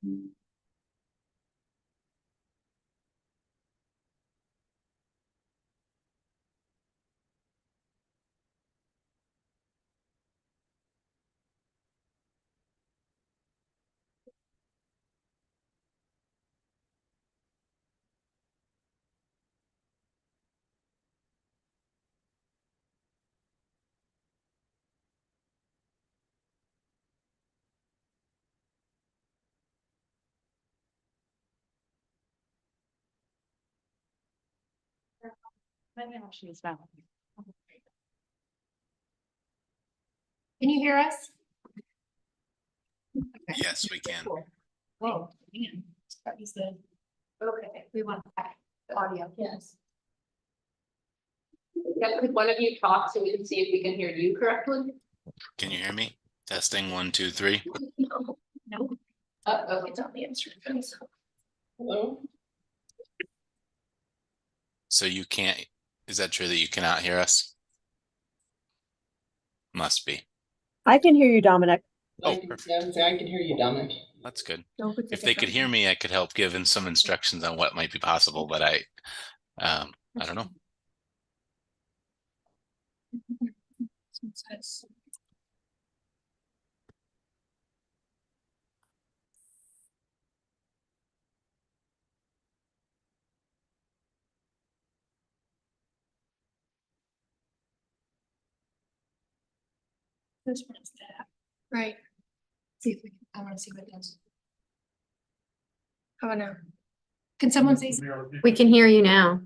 Can you hear us? Yes, we can. Oh, man. That was the. Okay, we want the audio. Yes. Yeah, could one of you talk so we can see if we can hear you correctly? Can you hear me? Testing 1, 2, 3. No. No. Okay. It's on the instruments. Hello? So you can't, is that true that you cannot hear us? Must be. I can hear you, Dominic. Oh, I can hear you, Dominic. That's good. Don't put If they could hear me, I could help give in some instructions on what might be possible, but I don't know. This one's that. Right. See if we can, I want to see what it does. Oh, no. Can someone say? We can hear you now.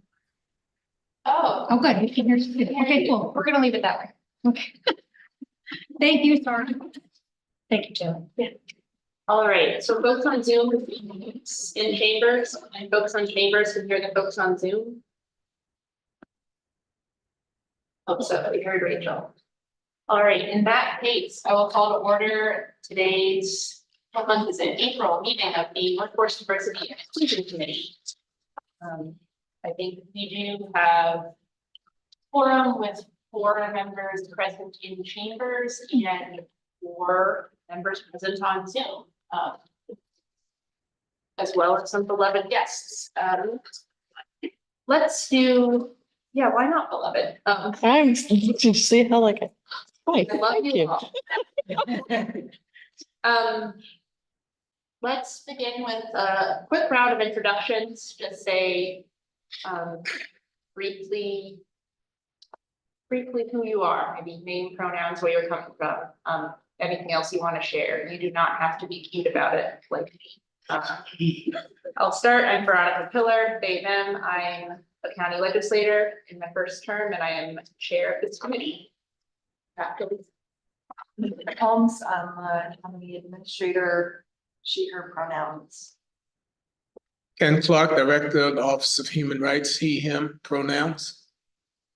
Oh, good. We can hear you. Okay, cool. We're gonna leave it that way. Okay. Thank you, sorry. Thank you, Jill. Yeah. All right, so folks on Zoom in chambers and folks on chambers can hear the folks on Zoom. Oh, so we heard Rachel. All right, in that case, I will call to order today's, what month is it? April meeting of the Workforce Diversity and Inclusion Committee. I think we do have quorum with 4 members present in chambers and 4 members present on Zoom, as well as some beloved guests. Let's do, yeah, why not beloved? I'm to see how like I love you all. Let's begin with a quick round of introductions. Just say briefly who you are, maybe name, pronouns, where you're coming from, anything else you want to share. You do not have to be cute about it like me. I'll start. I'm Veronica Pillar, they, them. I'm a county legislator in my first term, and I am chair of this committee. Holmes, I'm a county administrator, she, her pronouns. Ken Clark, Director of the Office of Human Rights, he, him, pronouns.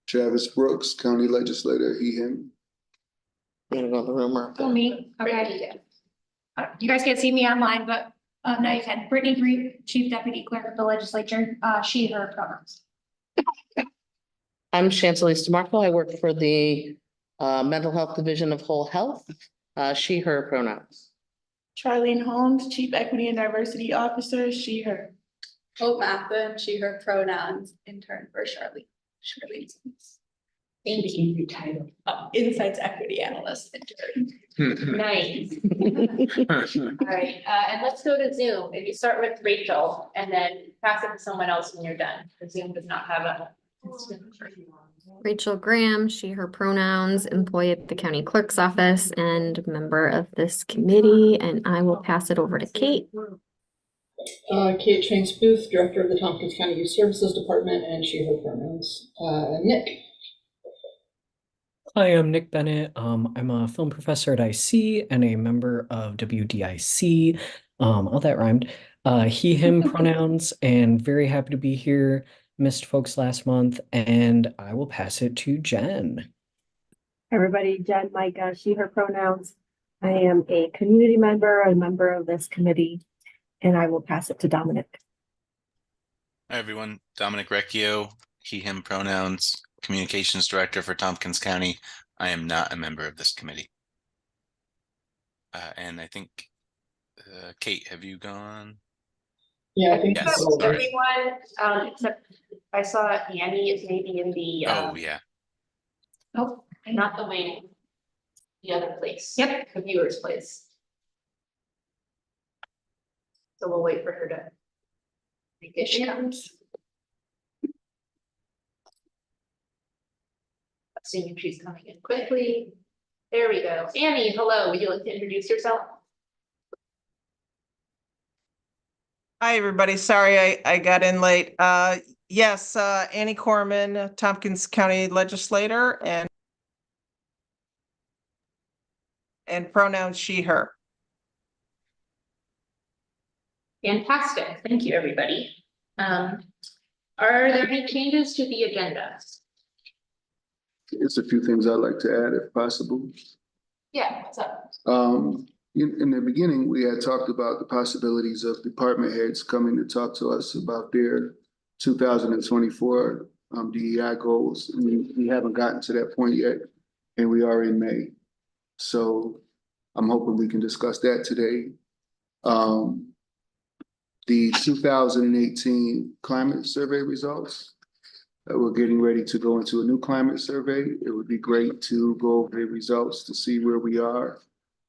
Travis Brooks, County Legislator, he, him. I'm gonna go in the room or Oh, me, okay. You guys can't see me online, but now you can. Brittany Green, Chief Deputy Clerk of the Legislature, she, her pronouns. I'm Chancelise DeMarco. I work for the Mental Health Division of Whole Health. She, her pronouns. Charlene Holmes, Chief Equity and Diversity Officer, she, her. Hope Mathon, she, her pronouns, intern for Charlie. Thank you. Title. Insights Equity Analyst intern. Nice. All right, and let's go to Zoom. If you start with Rachel and then pass it to someone else when you're done. The Zoom does not have a. Rachel Graham, she, her pronouns, employee at the county clerk's office and member of this committee. And I will pass it over to Kate. Kate Trains Booth, Director of the Tompkins County Youth Services Department, and she, her pronouns. Nick. Hi, I'm Nick Bennett. I'm a film professor at IC and a member of WDIC. All that rhymed. He, him pronouns, and very happy to be here. Missed folks last month, and I will pass it to Jen. Everybody, Jen, Micah, she, her pronouns. I am a community member, a member of this committee, and I will pass it to Dominic. Hi, everyone. Dominic Recchio, he, him pronouns, Communications Director for Tompkins County. I am not a member of this committee. And I think Kate, have you gone? Yeah, I think. Yes. it's So over. everyone, except I saw Annie is maybe in the, Oh, yeah. Oh, not the wing. The other place. Yep. The viewer's place. So we'll wait for her to. Make it in. Assuming she's coming in quickly. There we go. Annie, hello. Would you like to introduce yourself? Hi, everybody. Sorry, I got in late. Yes, Annie Corman, Tompkins County Legislator, and pronouns she, her. Fantastic. Thank you, everybody. Are there any changes to the agenda? There's a few things I'd like to add if possible. Yeah, what's up? In the beginning, we had talked about the possibilities of department heads coming to talk to us about their 2024 DEI goals. We haven't gotten to that point yet, and we are in May. So I'm hoping we can discuss that today. The 2018 climate survey results. We're getting ready to go into a new climate survey. It would be great to go over the results to see where we are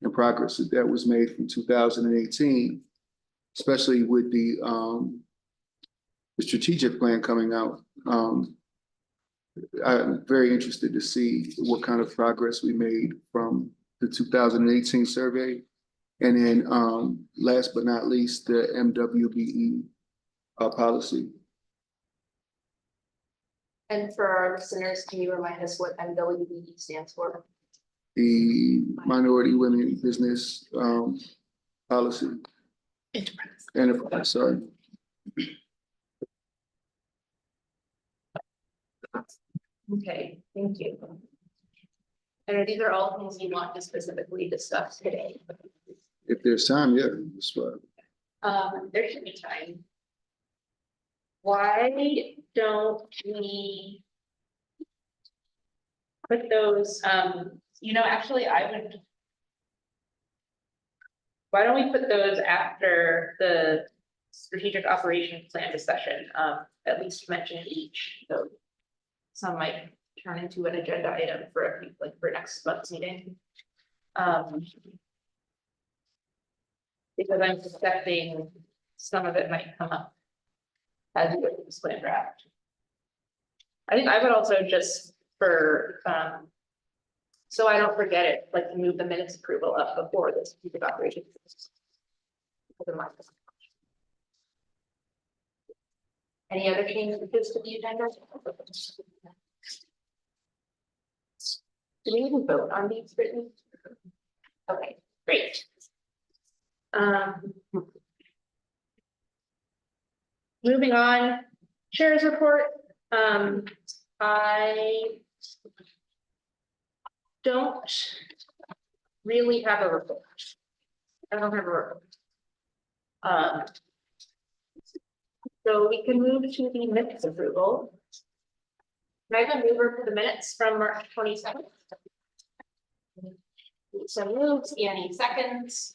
and progress that was made from 2018, especially with the strategic plan coming out. I'm very interested to see what kind of progress we made from the 2018 survey. And then last but not least, the MWBE policy. And for our listeners, can you remind us what MWBE stands for? The Minority Women Business policy. Enterprise, sorry. Okay, thank you. And these are all things you want to specifically discuss today. If there's time, yeah, that's fine. There should be time. Why don't we put those, actually why don't we put those after the strategic operations plan discussion, at least mention each, so some might turn into an agenda item for next month's meeting. Because I'm suspecting some of it might come up as you go through this plan draft. I think I would also just so I don't forget it, like move the minutes approval up before this strategic operations. Any other changes to the agenda? Do we even vote on these written? Okay, great. Moving on, chair's report. I don't really have a report. I don't have a report. So we can move to the minutes approval. Can I have a mover for the minutes from March 27th? So moves, any seconds,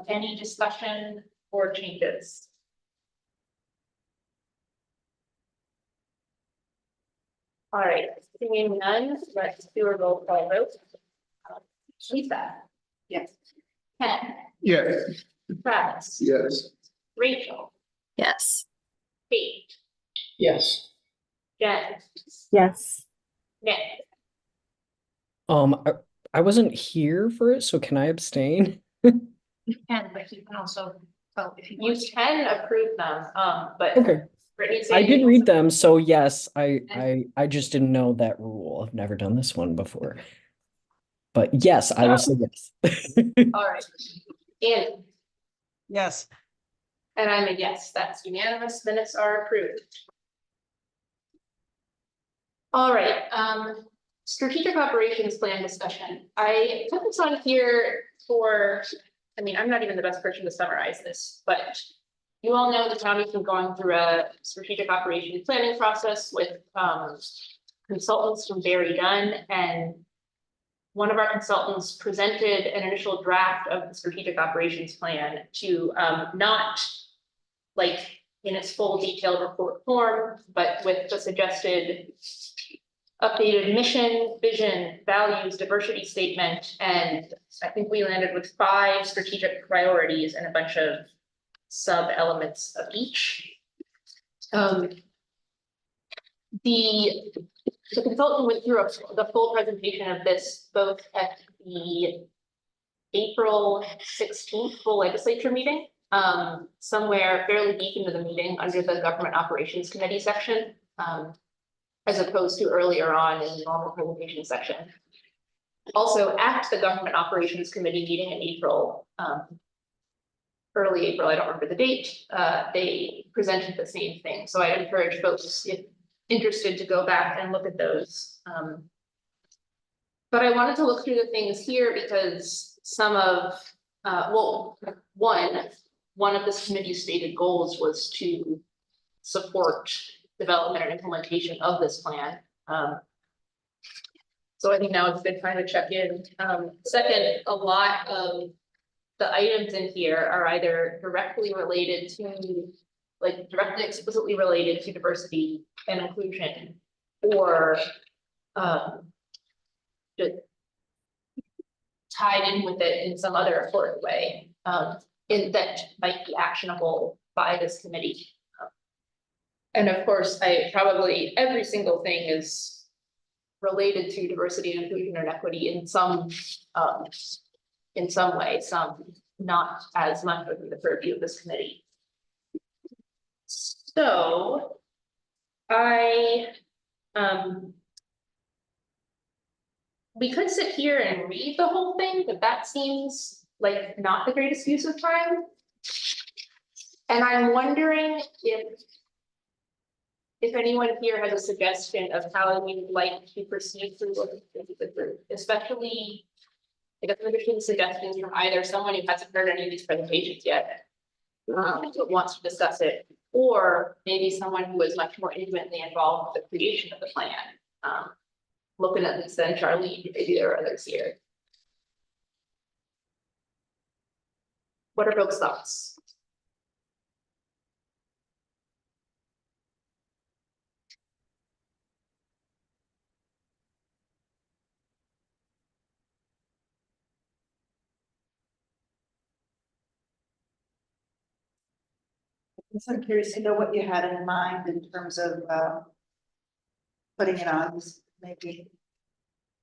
any discussion or changes? All right, seeing none, let's do a roll call vote. Lisa. Yes. Ken. Yes. Travis. Yes. Rachel. Yes. Kate. Yes. Jen. Yes. Nick. I wasn't here for it, so can I abstain? you can, but you can also vote if you You want. can approve them, but Okay. Brittany said I did you- read them, so yes, I just didn't know that rule. I've never done this one before. But yes, I will say yes. All right. And Yes. I'm a yes, that's unanimous, minutes are approved. All right, strategic operations plan discussion. I put this on here for, I'm not even the best person to summarize this, but you all know the county's been going through a strategic operations planning process with consultants from Barry Dunn, and one of our consultants presented an initial draft of the strategic operations plan to not like in its full detailed report form, but with the suggested updated mission, vision, values, diversity statement, and I think we landed with 5 strategic priorities and a bunch of sub-elements of each. The consultant went through the full presentation of this both at the April 16th full legislature meeting, somewhere fairly deep into the meeting under the Government Operations Committee section, as opposed to earlier on in the normal presentation section. Also at the Government Operations Committee meeting in April, early April, I don't remember the date, they presented the same thing. So I encourage folks, if interested, to go back and look at those. But I wanted to look through the things here because some of, well, one of this committee's stated goals was to support development and implementation of this plan. So I think now it's a good time to check in. Second, a lot of the items in here are either directly related to, like directly explicitly related to diversity and inclusion, or just tied in with it in some other important way, in that might be actionable by this committee. And of course, every single thing is related to diversity and inclusion and equity in some way, some not as much within the purview of this committee. So we could sit here and read the whole thing, but that seems like not the greatest use of time. And I'm wondering if anyone here has a suggestion of how we would like to proceed through the group, especially I guess I'm interested in suggestions from either someone who hasn't heard any of these presentations yet, but wants to discuss it, or maybe someone who is much more intimately involved with the creation of the plan. Looking at this, then Charlene, maybe there are others here. What are folks' thoughts? So I'm curious to know what you had in mind in terms of putting it on, maybe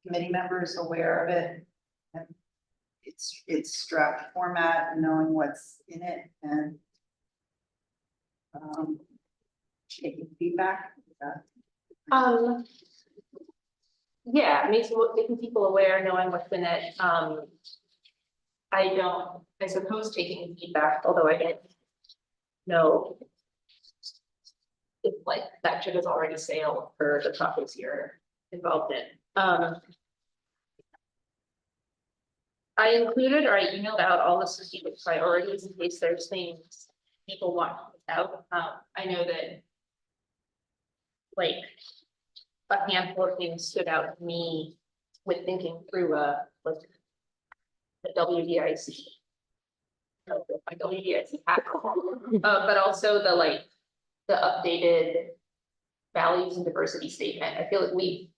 committee members aware of it. And it's draft format, and knowing what's in it, and taking feedback. Yeah, I mean, so making people aware, knowing what's in it. I suppose taking feedback, although I don't know if like that ship has already sailed for the topics you're involved in. I included, or I emailed out all the strategic priorities in case there's things people want out. I know that like a handful of things stood out to me with thinking through like the WDIC. My WDIC hack, but also the updated values and diversity statement. I feel like we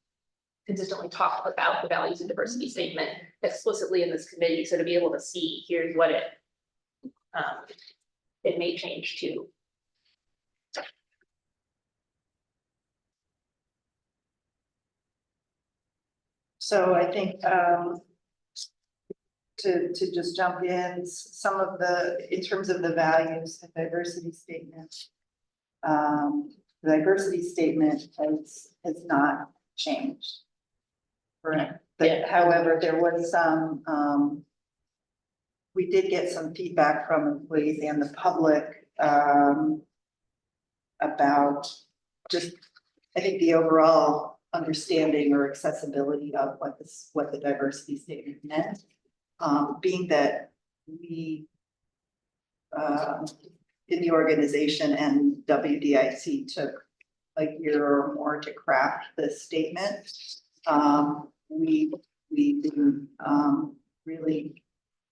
consistently talk about the values and diversity statement explicitly in this committee, so to be able to see here's what it may change to. So I think to just jump in, some of in terms of the values and diversity statement, the diversity statement has not changed. Correct. But however, there was some, we did get some feedback from employees and the public about just, I think, the overall understanding or accessibility of what the diversity statement meant. Being that we in the organization and WDIC took a year or more to craft this statement, we we didn't, really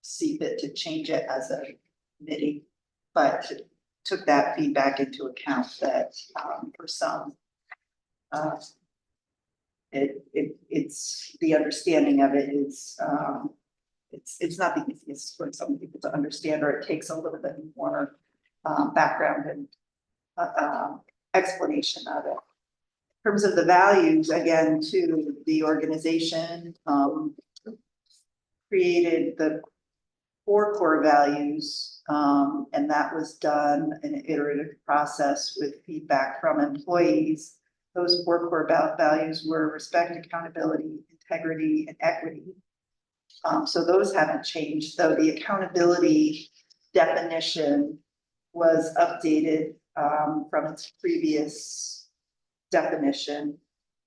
see fit to change it as a committee, but took that feedback into account that, for some, it's the understanding of it is, it's not the easiest for some people to understand, or it takes a little bit more background and explanation of it. In terms of the values, again, to the organization created the 4 core values, and that was done in an iterative process with feedback from employees. Those 4 core values were respect, accountability, integrity, and equity. So those haven't changed, though the accountability definition was updated from its previous definition.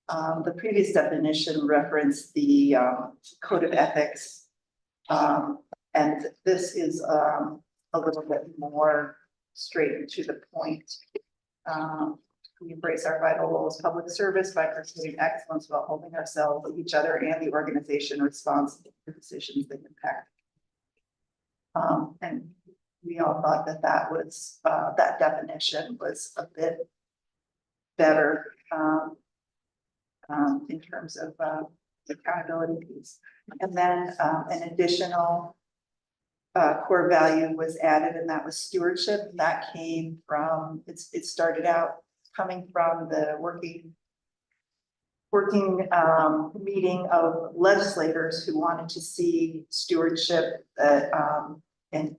The previous definition referenced the code of ethics, and this is a little bit more straight to the point. We embrace our vital role as public service by pursuing excellence while holding ourselves, each other, and the organization responsible for decisions that impact. And we all thought that that was that definition was a bit better in terms of the accountability piece. And then an additional core value was added, and that was stewardship. That came from it started out coming from the working meeting of legislators who wanted to see stewardship that and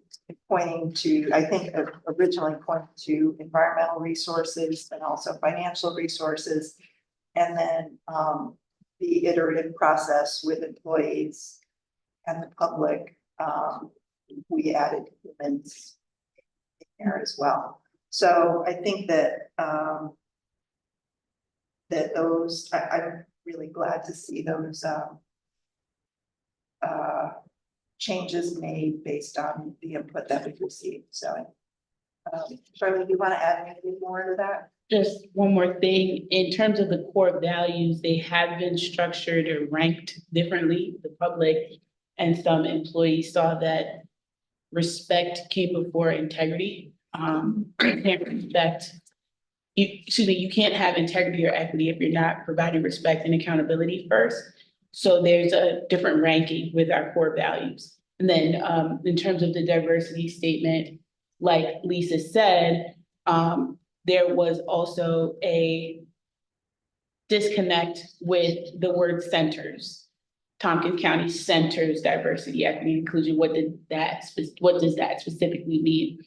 pointing to, I think originally pointing to environmental resources and also financial resources, and then the iterative process with employees and the public, we added humans in there as well. So I think that that those, I'm really glad to see those changes made based on the input that we've received. So, Charlie, do you want to add anything more to that? Just one more thing, in terms of the core values, they have been structured or ranked differently. The public and some employees saw that respect came before integrity. You can't respect, you can't have integrity or equity if you're not providing respect and accountability first. So there's a different ranking with our core values. And then in terms of the diversity statement, like Lisa said, there was also a disconnect with the word centers. Tompkins County centers diversity, equity, inclusion. What does that specifically mean?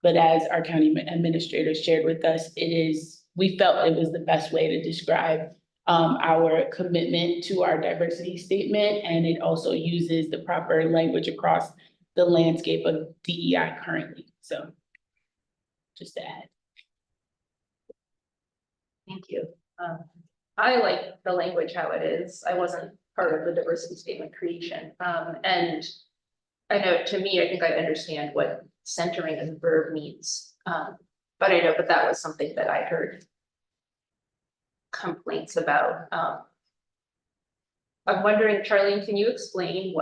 But as our county administrator shared with us, we felt it was the best way to describe our commitment to our diversity statement, and it also uses the proper language across the landscape of DEI currently. So just to add. Thank you. I like the language how it is. I wasn't part of the diversity statement creation. And I know, to me, I think I understand what centering as a verb means. But I know that was something that I heard complaints about. I'm wondering, Charlene, can you explain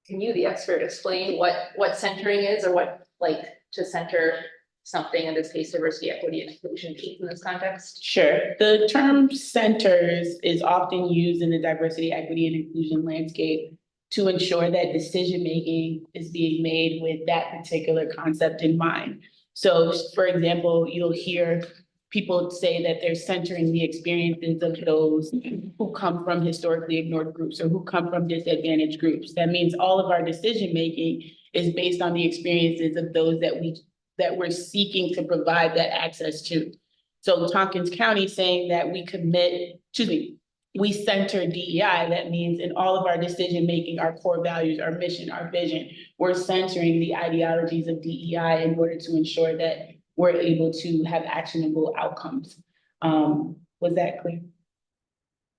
the expert, explain what centering is, or what, like, to center something, in this case, diversity, equity, and inclusion means in this context? Sure. The term centers is often used in the diversity, equity, and inclusion landscape to ensure that decision-making is being made with that particular concept in mind. So, for example, you'll hear people say that they're centering the experiences of those who come from historically ignored groups or who come from disadvantaged groups. That means all of our decision-making is based on the experiences of those that we're seeking to provide that access to. So Tompkins County saying that we center DEI, that means in all of our decision-making, our core values, our mission, our vision, we're centering the ideologies of DEI in order to ensure that we're able to have actionable outcomes. Was that clear?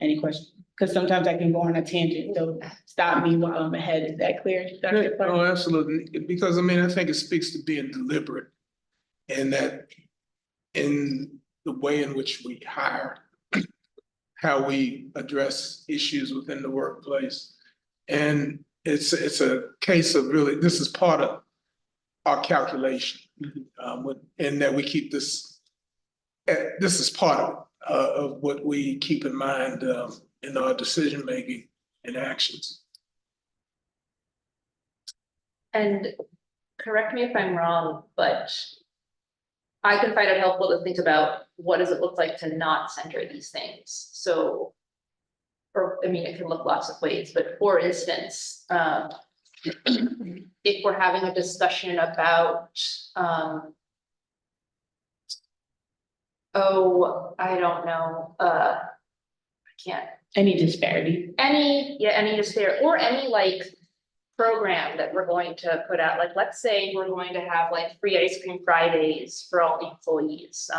Any questions? Because sometimes I can go on a tangent, so stop me while I'm ahead. Is that clear, Dr. Clark? Oh, absolutely. Because I think it speaks to being deliberate, and that in the way in which we hire how we address issues within the workplace. And it's a case of really, this is part of our calculation. And that we keep this is part of what we keep in mind in our decision-making and actions. And correct me if I'm wrong, but I can find it helpful to think about what does it look like to not center these things. So, or I mean, it can look lots of ways, but for instance, if we're having a discussion about, oh, I don't know, I can't. Any disparity. Any disparity, or any like program that we're going to put out, like, let's say we're going to have like free ice cream Fridays for all the employees.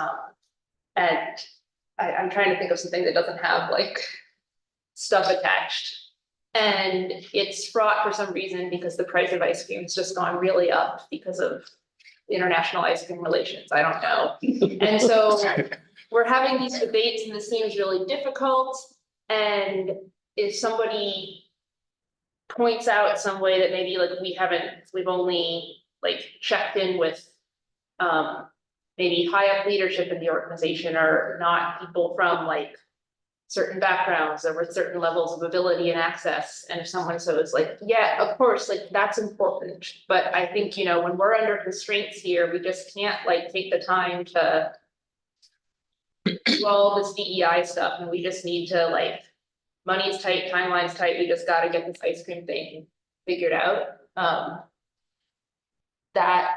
And I'm trying to think of something that doesn't have like stuff attached. And it's fraught for some reason because the price of ice cream has just gone really up because of international ice cream relations. I don't know. And so we're having these debates and this seems really difficult. And if somebody points out some way that maybe like we've only like checked in with maybe high up leadership in the organization, or not people from like certain backgrounds or with certain levels of ability and access. And if someone says like, yeah, of course, like that's important. But I think, you know, when we're under constraints here, we just can't like take the time to do all this DEI stuff. And we just need to like, money's tight, timeline's tight. We just got to get this ice cream thing figured out. That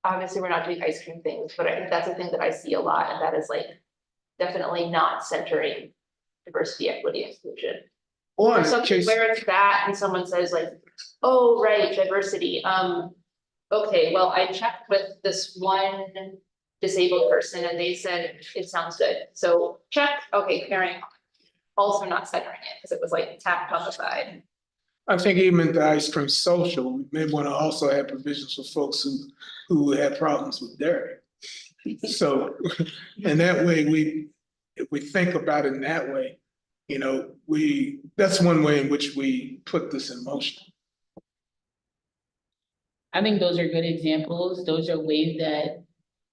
obviously we're not doing ice cream things, but I think that's a thing that I see a lot. And that is like definitely not centering diversity, equity, inclusion. Or in something case, where it's that and someone says like, oh, right, diversity. Okay, well, I checked with this one disabled person and they said it sounds good. So check, okay, carrying on. Also not centering it because it was like tapped on the side. I think even the ice cream social, we may want to also have provisions for folks who have problems with dairy. So, and that way if we think about it in that way, you know, that's one way in which we put this in motion. I think those are good examples. Those are ways that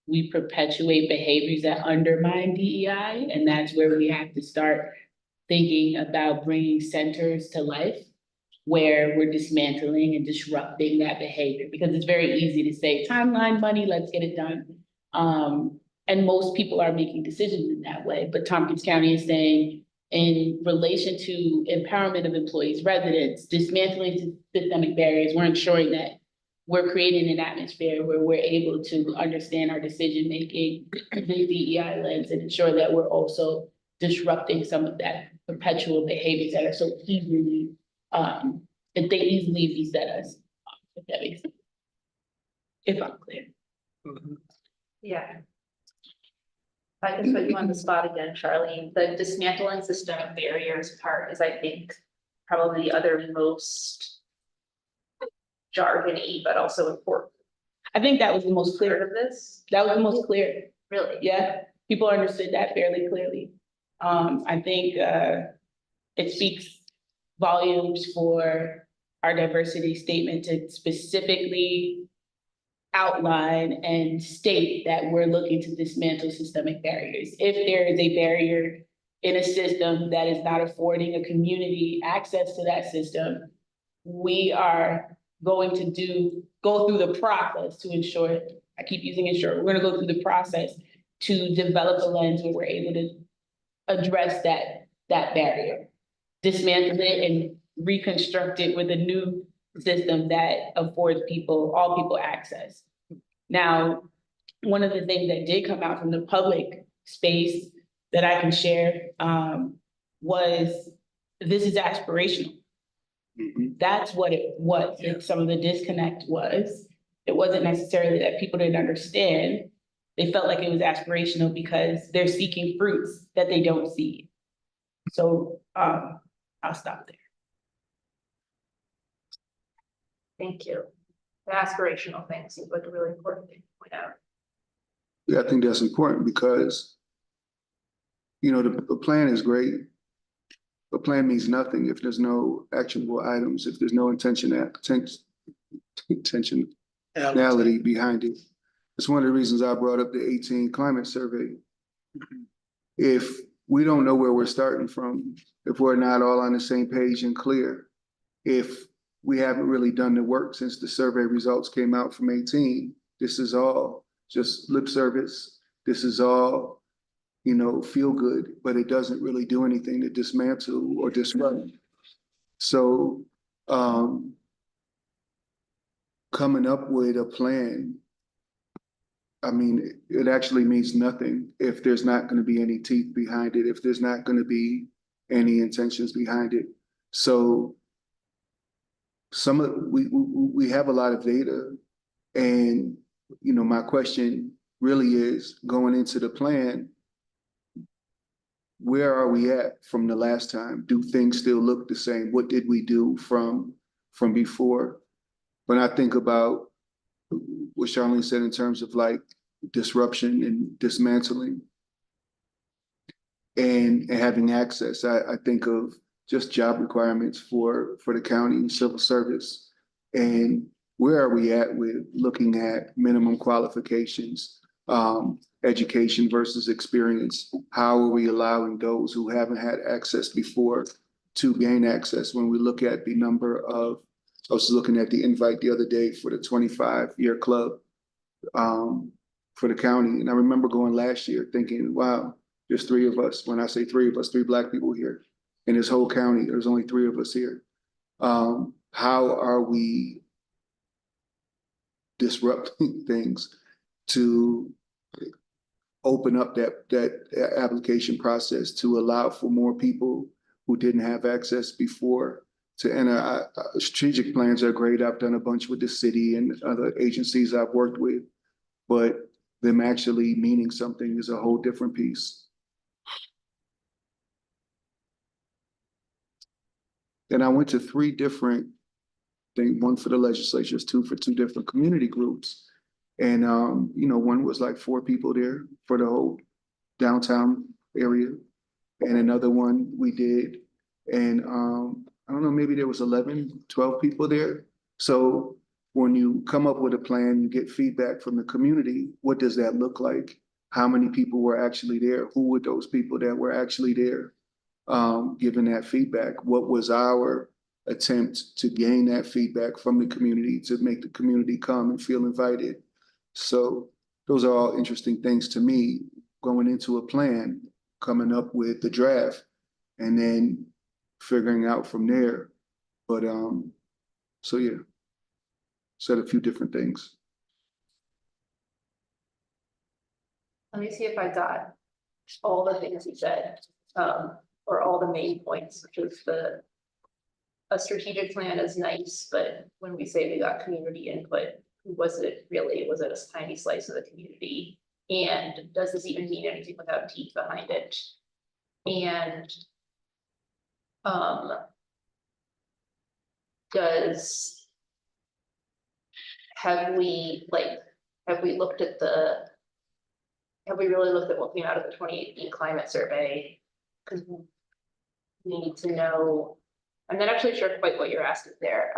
we perpetuate behaviors that undermine DEI. And that's where we have to start thinking about bringing centers to life where we're dismantling and disrupting that behavior, because it's very easy to say timeline, money, let's get it done. And most people are making decisions in that way, but Tompkins County is saying in relation to empowerment of employees, residents, dismantling systemic barriers, we're ensuring that we're creating an atmosphere where we're able to understand our decision-making through the DEI lens and ensure that we're also disrupting some of that perpetual behaviors that are so easily, that they easily beset us, if that makes sense. If I'm clear. Mm-hmm. Yeah. I can put you on the spot again, Charlene. The dismantling systemic barriers part is, I think, probably the other most jargony, but also important. I think that was the most clear of this. That was the most clear. Really? Yeah, people understood that fairly clearly. I think it speaks volumes for our diversity statement to specifically outline and state that we're looking to dismantle systemic barriers. If there is a barrier in a system that is not affording a community access to that system, we are going to go through the process to ensure, I keep using ensure, we're gonna go through the process to develop a lens where we're able to address that barrier, dismantle it and reconstruct it with a new system that affords all people access. Now, one of the things that did come out from the public space that I can share was this is aspirational. Mm-hmm. That's what it was. Some of the disconnect was. It wasn't necessarily that people didn't understand. They felt like it was aspirational because they're seeking fruits that they don't see. So I'll stop there. Thank you. The aspirational thing seems like a really important thing to point out. Yeah, I think that's important because, you know, the plan is great. a plan means nothing if there's no actionable items, if there's no intentionality behind it. It's one of the reasons I brought up the 18 climate survey. If we don't know where we're starting from, if we're not all on the same page and clear, if we haven't really done the work since the survey results came out from 18, this is all just lip service. This is all, you know, feel good, but it doesn't really do anything to dismantle or disrupt. So coming up with a plan, I mean, it actually means nothing if there's not going to be any teeth behind it, if there's not going to be any intentions behind it. So we have a lot of data, and you know, my question really is going into the plan, where are we at from the last time? Do things still look the same? What did we do from before? When I think about what Charlene said in terms of like disruption and dismantling and having access, I think of just job requirements for the county and civil service. And where are we at with looking at minimum qualifications, education versus experience? How are we allowing those who haven't had access before to gain access? When we look at the number of, I was looking at the invite the other day for the 25-year club for the county. And I remember going last year thinking, wow, there's 3 of us. When I say 3 of us, 3 Black people here. In this whole county, there's only 3 of us here. How are we disrupting things to open up that application process to allow for more people who didn't have access before to enter? Strategic plans are great. I've done a bunch with the city and other agencies I've worked with, but them actually meaning something is a whole different piece. And I went to 3 different things, 1 for the legislatures, 2 for 2 different community groups. And, you know, one was like 4 people there for the whole downtown area. And another one we did, and I don't know, maybe there was 11, 12 people there. So when you come up with a plan, you get feedback from the community. What does that look like? How many people were actually there? Who were those people that were actually there? Given that feedback, what was our attempt to gain that feedback from the community to make the community come and feel invited? So those are all interesting things to me, going into a plan, coming up with the draft, and then figuring out from there. But so yeah, said a few different things. Let me see if I got all the things you said, or all the main points, which is a strategic plan is nice, but when we say we got community input, who was it really? Was it a tiny slice of the community? And does this even mean anything without teeth behind it? And have we really looked at what came out of the 2018 climate survey? Because we need to know. I'm not actually sure quite what you're asking there.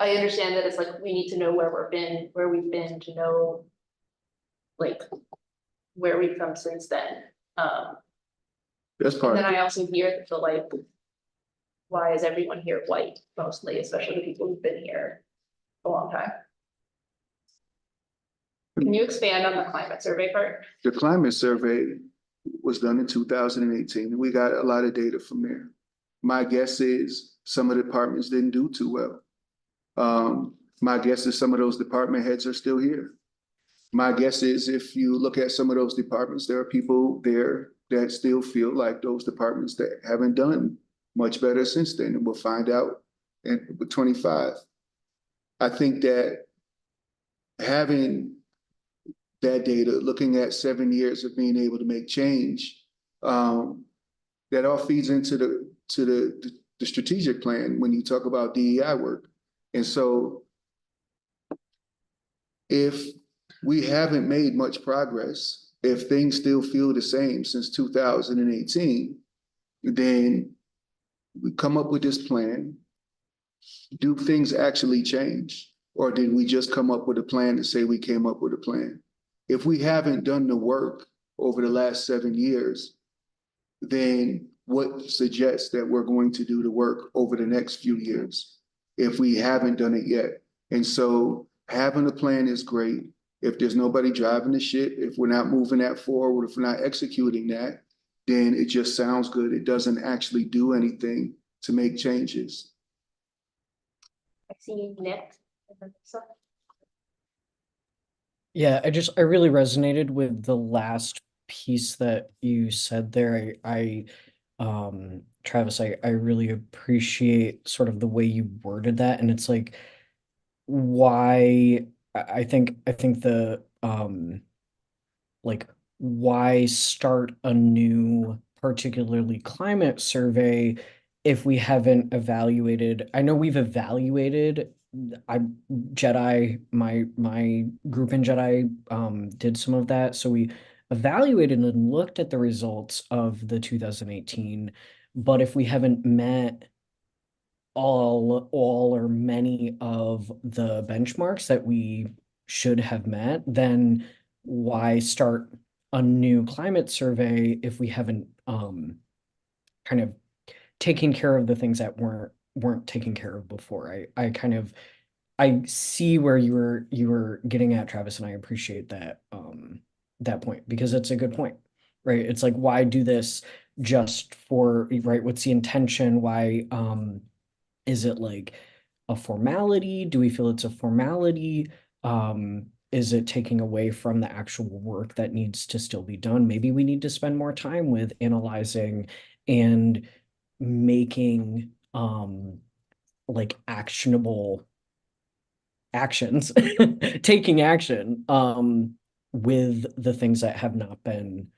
I understand that it's like we need to know where we've been to know like where we've come since then. That's part. And then I also hear the like, why is everyone here white mostly, especially the people who've been here a long time? Can you expand on the climate survey part? The climate survey was done in 2018, and we got a lot of data from there. My guess is some of the departments didn't do too well. My guess is some of those department heads are still here. My guess is if you look at some of those departments, there are people there that still feel like those departments that haven't done much better since then, and we'll find out with 25. I think that having that data, looking at 7 years of being able to make change, that all feeds into the strategic plan when you talk about DEI work. And so if we haven't made much progress if things still feel the same since 2018, then we come up with this plan. Do things actually change? Or did we just come up with a plan to say we came up with a plan? If we haven't done the work over the last 7 years, then what suggests that we're going to do the work over the next few years if we haven't done it yet? And so having a plan is great. If there's nobody driving the ship, if we're not moving that forward, if we're not executing that, then it just sounds good. It doesn't actually do anything to make changes. I see Nick. Yeah, I really resonated with the last piece that you said there. Travis, I really appreciate sort of the way you worded that. And it's like, why I think the like, why start a new, particularly climate survey if we haven't evaluated? I know we've evaluated. My group in Jedi did some of that. So we evaluated and looked at the results of the 2018, but if we haven't met all or many of the benchmarks that we should have met, then why start a new climate survey if we haven't kind of taken care of the things that weren't taken care of before? I see where you were getting at, Travis, and I appreciate that point, because it's a good point, right? It's like, why do this just for, right? What's the intention? Why is it like a formality? Do we feel it's a formality? Is it taking away from the actual work that needs to still be done? Maybe we need to spend more time with analyzing and making like actionable actions, taking action with the things that have not been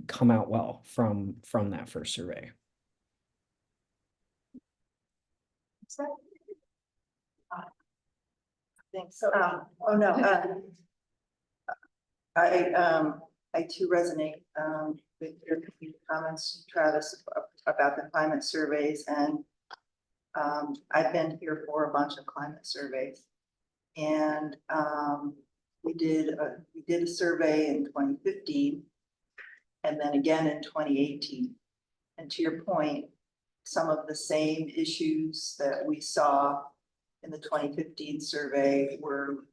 come out well from that first survey. Thanks. I too resonate with your comments, Travis, about the climate surveys, and I've been here for a bunch of climate surveys, and we did a survey in 2015, and then again in 2018. And to your point, some of the same issues that we saw in the 2015 survey were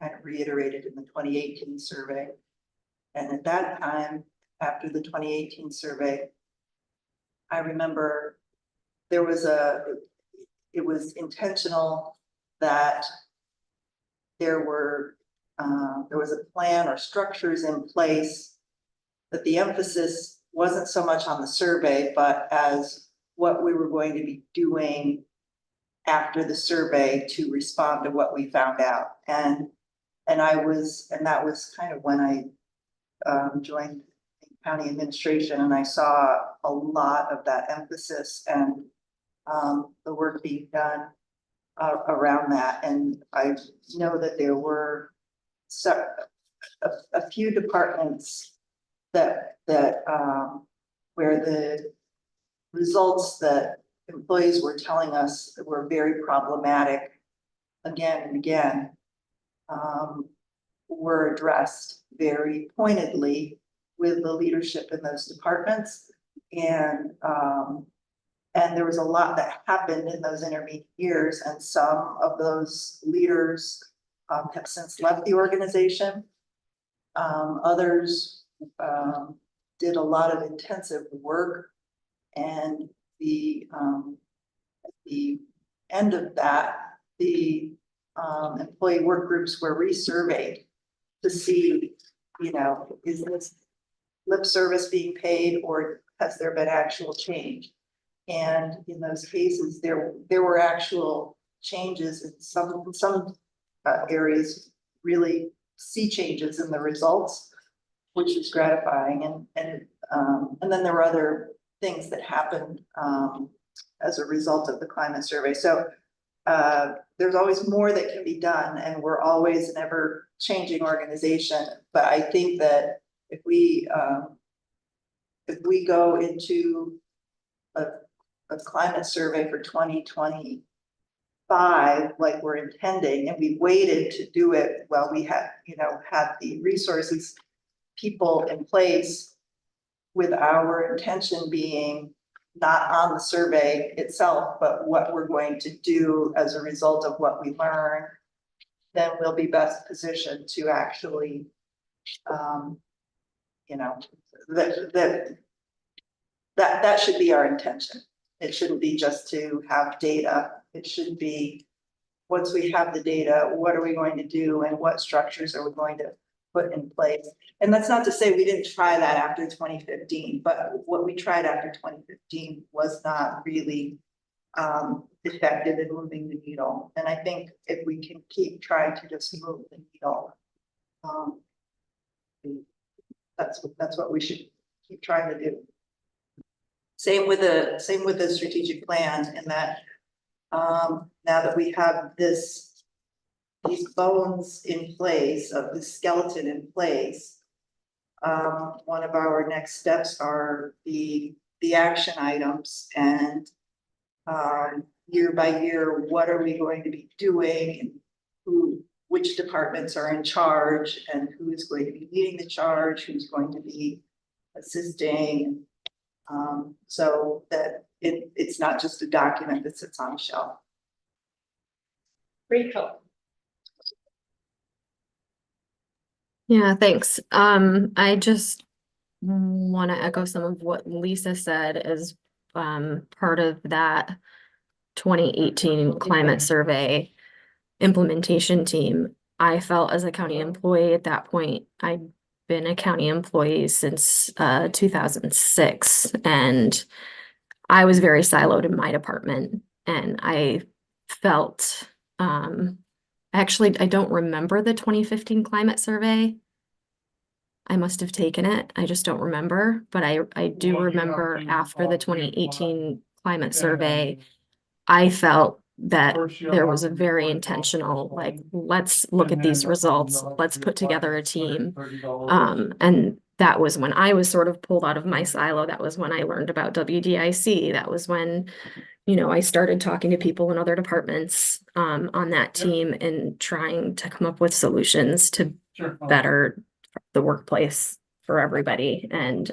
kind of reiterated in the 2018 survey. And at that time, after the 2018 survey, I remember it was intentional that there was a plan or structures in place, that the emphasis wasn't so much on the survey, but as what we were going to be doing after the survey to respond to what we found out. And that was kind of when I joined county administration, and I saw a lot of that emphasis and the work being done around that. And I know that there were a few departments that where the results that employees were telling us were very problematic again and again were addressed very pointedly with the leadership in those departments. And there was a lot that happened in those intermediate years, and some of those leaders have since left the organization. Others did a lot of intensive work, and at the end of that, the employee work groups were resurveyed to see, is this lip service being paid, or has there been actual change? And in those cases, there were actual changes in some areas, really see changes in the results, which is gratifying. And then there were other things that happened as a result of the climate survey. So there's always more that can be done, and we're always an ever-changing organization. But I think that if we go into a climate survey for 2025, like we're intending, and we waited to do it while we had, had the resources, people in place, with our intention being not on the survey itself, but what we're going to do as a result of what we learn, then we'll be best positioned to actually, that should be our intention. It shouldn't be just to have data. It should be, once we have the data, what are we going to do and what structures are we going to put in place? And that's not to say we didn't try that after 2015, but what we tried after 2015 was not really effective in moving the needle. And I think if we can keep trying to just move the needle, that's what we should keep trying to do. Same with the strategic plan, in that now that we have these bones in place, of the skeleton in place, one of our next steps are the action items, and year by year, what are we going to be doing, and which departments are in charge, and who is going to be leading the charge, who's going to be assisting, so that it's not just a document that sits on a shelf. Rachel. Yeah, thanks. I just want to echo some of what Lisa said as part of that 2018 climate survey implementation team. I felt as a county employee at that point, I'd been a county employee since 2006, and I was very siloed in my department, and I felt actually, I don't remember the 2015 climate survey. I must have taken it. I just don't remember. But I do remember after the 2018 climate survey, I felt that there was a very intentional, like, let's look at these results. Let's put together a team. And that was when I was sort of pulled out of my silo. That was when I learned about WDIC. That was when, I started talking to people in other departments on that team and trying to come up with solutions to better the workplace for everybody. And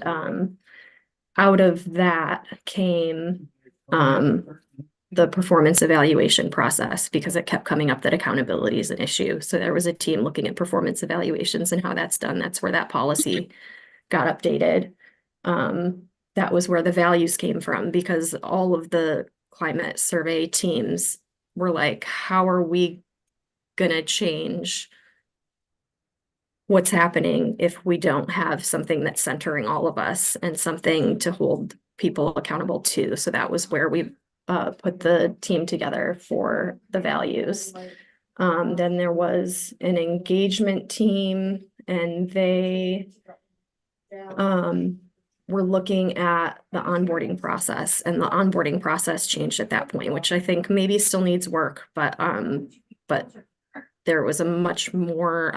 out of that came the performance evaluation process, because it kept coming up that accountability is an issue. So there was a team looking at performance evaluations and how that's done. That's where that policy got updated. That was where the values came from, because all of the climate survey teams were like, how are we going to change what's happening if we don't have something that's centering all of us and something to hold people accountable to? So that was where we put the team together for the values. Then there was an engagement team, and they were looking at the onboarding process, and the onboarding process changed at that point, which I think maybe still needs work, but there was a much more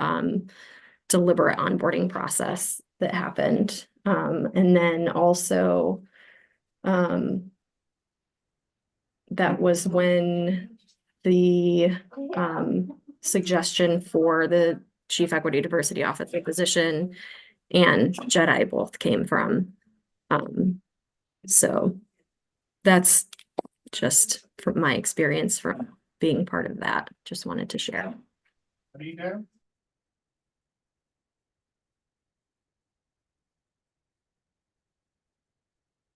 deliberate onboarding process that happened. And then also, that was when the suggestion for the Chief Equity Diversity Officer position and JEDI both came from. So that's just from my experience from being part of that. Just wanted to share. What do you do?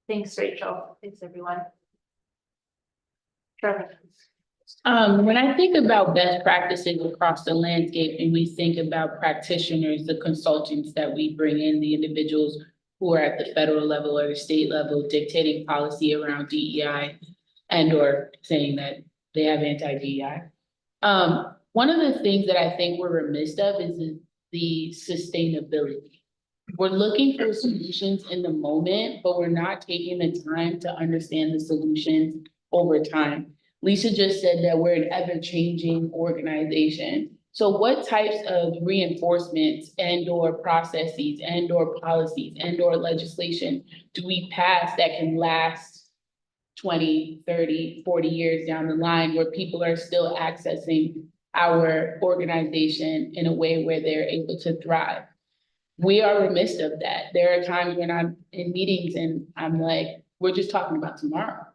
Thanks, Rachel. Thanks, everyone. Trevor. When I think about best practices across the landscape, and we think about practitioners, the consultants that we bring in, the individuals who are at the federal level or the state level dictating policy around DEI and or saying that they have anti-DEI. One of the things that I think we're remiss of is the sustainability. We're looking for solutions in the moment, but we're not taking the time to understand the solutions over time. Lisa just said that we're an ever-changing organization. So what types of reinforcements and or processes and or policies and or legislation do we pass that can last 20, 30, 40 years down the line where people are still accessing our organization in a way where they're able to thrive? We are remiss of that. There are times when I'm in meetings and I'm like, we're just talking about tomorrow.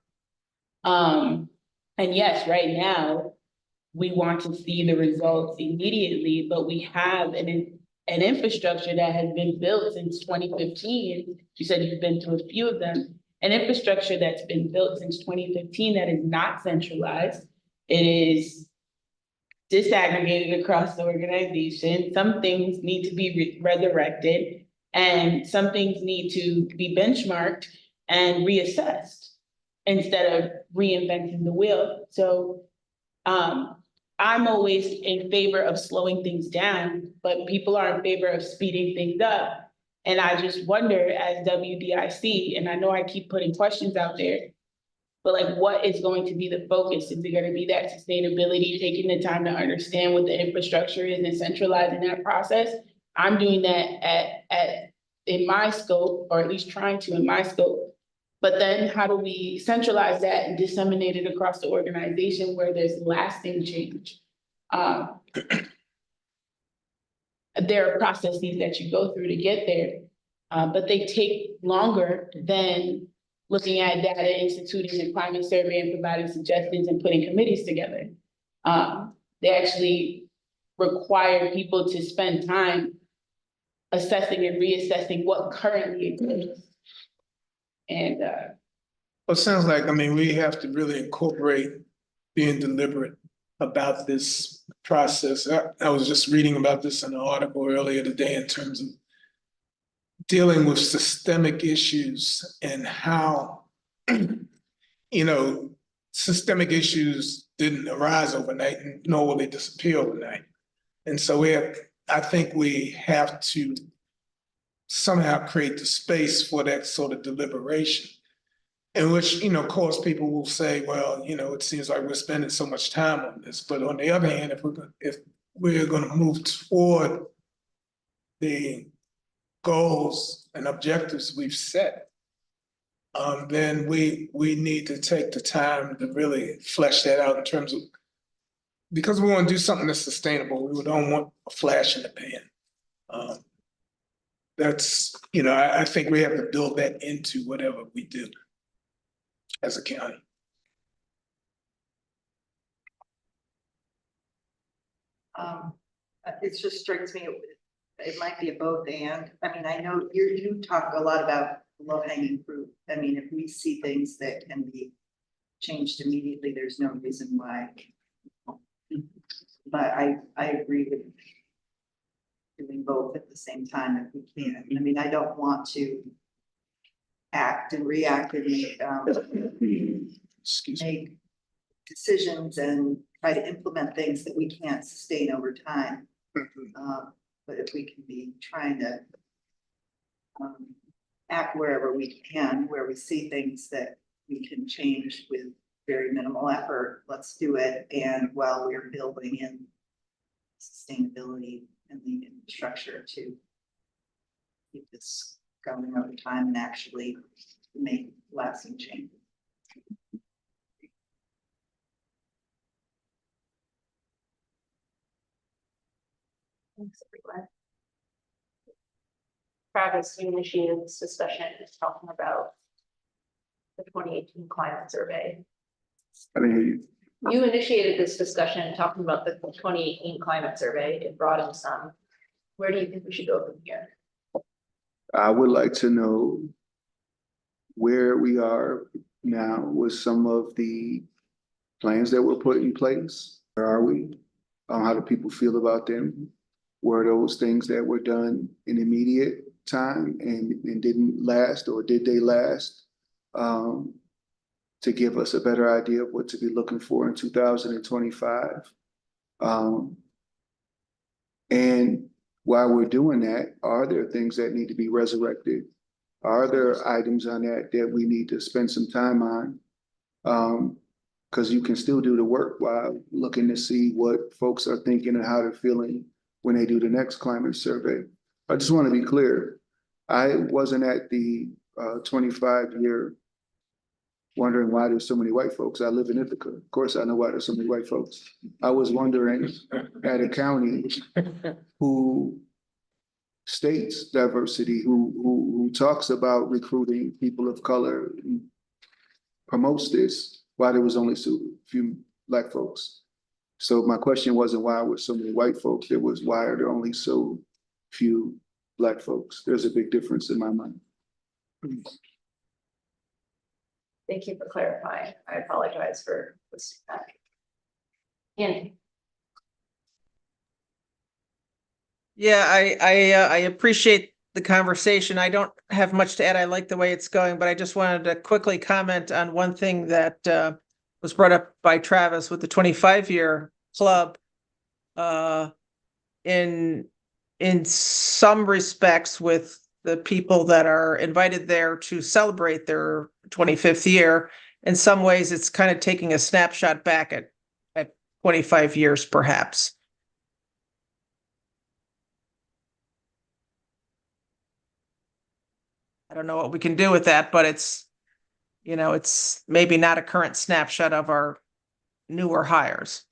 And yes, right now, we want to see the results immediately, but we have an infrastructure that has been built since 2015. You said you've been to a few of them. An infrastructure that's been built since 2015 that is not centralized. It is disaggregated across the organization. Some things need to be resurrected, and some things need to be benchmarked and reassessed instead of reinventing the wheel. So I'm always in favor of slowing things down, but people are in favor of speeding things up. And I just wonder, as WDIC, and I know I keep putting questions out there, but like, what is going to be the focus? Is it going to be that sustainability, taking the time to understand what the infrastructure is and centralizing that process? I'm doing that in my scope, or at least trying to in my scope. But then how do we centralize that and disseminate it across the organization where there's lasting change? There are processes that you go through to get there, but they take longer than looking at data, instituting a climate survey and providing suggestions and putting committees together. They actually require people to spend time assessing and reassessing what currently exists. And well, it sounds like, I mean, we have to really incorporate being deliberate about this process. I was just reading about this in an article earlier today in terms of dealing with systemic issues and how, you know, systemic issues didn't arise overnight, nor will they disappear overnight. And so I think we have to somehow create the space for that sort of deliberation, in which, you know, of course, people will say, well, you know, it seems like we're spending so much time on this. But on the other hand, if we're going to move toward the goals and objectives we've set, then we need to take the time to really flesh that out in terms of, because we want to do something that's sustainable. We don't want a flash in the pan. That's, you know, I think we have to build that into whatever we do as a county. It just strikes me, it might be a both and. I mean, I know you talk a lot about low hanging fruit. I mean, if we see things that can be changed immediately, there's no reason why. But I agree with doing both at the same time if we can. I mean, I don't want to act and react and make decisions and try to implement things that we can't sustain over time. But if we can be trying to act wherever we can, where we see things that we can change with very minimal effort, let's do it. And while we're building in sustainability and the infrastructure to keep this going over time and actually make lasting change. Thanks, everyone. Travis, you initiated this discussion talking about the 2018 climate survey. I didn't hear you. You initiated this discussion talking about the 2018 climate survey. It brought in some. Where do you think we should go from here? I would like to know where we are now with some of the plans that were put in place. Where are we? How do people feel about them? Were those things that were done in immediate time and didn't last, or did they last? To give us a better idea of what to be looking for in 2025. And while we're doing that, are there things that need to be resurrected? Are there items on that we need to spend some time on? Because you can still do the work while looking to see what folks are thinking and how they're feeling when they do the next climate survey. I just want to be clear. I wasn't at the 25-year wondering why there's so many white folks. I live in Ithaca. Of course, I know why there's so many white folks. I was wondering at a county who states diversity, who talks about recruiting people of color, promotes this, why there was only so few Black folks. So my question wasn't why were so many white folks, it was why are there only so few Black folks? There's a big difference in my mind. Thank you for clarifying. I apologize for this. Annie. Yeah, I appreciate the conversation. I don't have much to add. I like the way it's going, but I just wanted to quickly comment on one thing that was brought up by Travis with the 25-year club. In some respects, with the people that are invited there to celebrate their 25th year, in some ways, it's kind of taking a snapshot back at 25 years, perhaps. I don't know what we can do with that, but it's, you know, it's maybe not a current snapshot of our newer hires.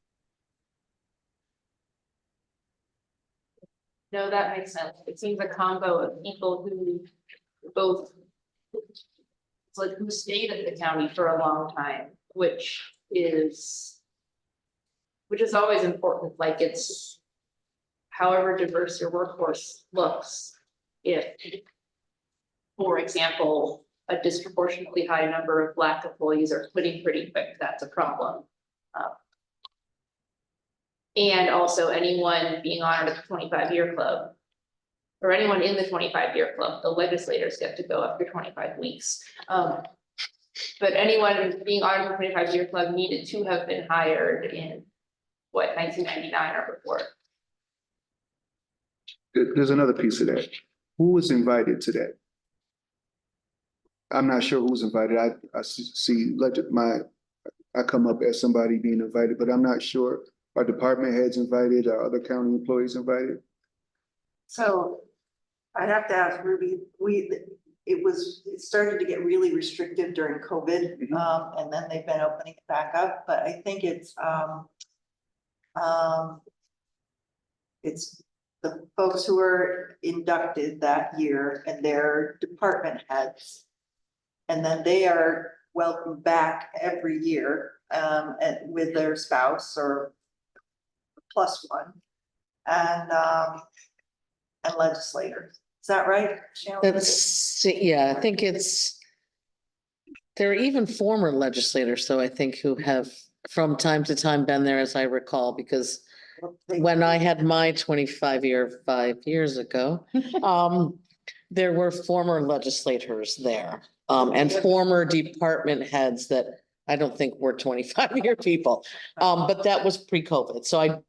No, that makes sense. It seems a combo of people who both, it's like who stayed at the county for a long time, which is always important. Like it's however diverse your workforce looks. If, for example, a disproportionately high number of Black employees are quitting pretty quick, that's a problem. And also anyone being honored at the 25-year club, or anyone in the 25-year club, the legislators get to go after 25 weeks. But anyone being honored at the 25-year club needed to have been hired in, what, 1999 or before? There's another piece of that. Who was invited to that? I'm not sure who's invited. I see I come up as somebody being invited, but I'm not sure. Are department heads invited? Are other county employees invited? So I'd have to ask Ruby, it started to get really restrictive during COVID, and then they've been opening it back up, but I think it's the folks who were inducted that year and their department heads. And then they are welcomed back every year, and with their spouse or plus one, and legislators. Is that right, Shannon? Yeah, I think there are even former legislators, though, I think, who have from time to time been there, as I recall, because when I had my 25-year 5 years ago, there were former legislators there, and former department heads that I don't think were 25-year people. But that was pre-COVID. So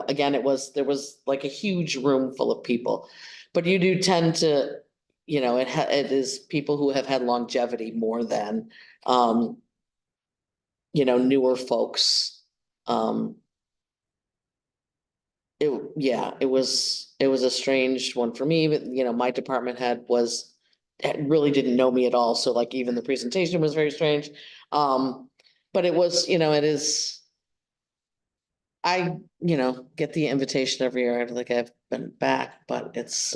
again, there was like a huge room full of people, but you do tend to, it is people who have had longevity more than, newer folks. It was a strange one for me, but my department head really didn't know me at all. So like even the presentation was very strange. But it was, it is, I, get the invitation every year. I don't think I've been back, but it's,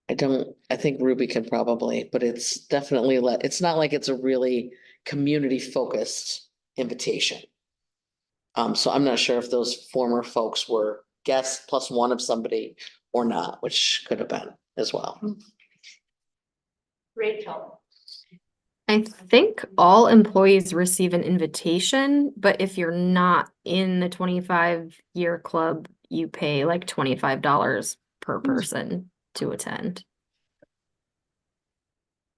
I think Ruby can probably, but it's definitely, it's not like it's a really community focused invitation. So I'm not sure if those former folks were guests plus one of somebody or not, which could have been as well. Rachel. I think all employees receive an invitation, but if you're not in the 25-year club, you pay like $25 per person to attend.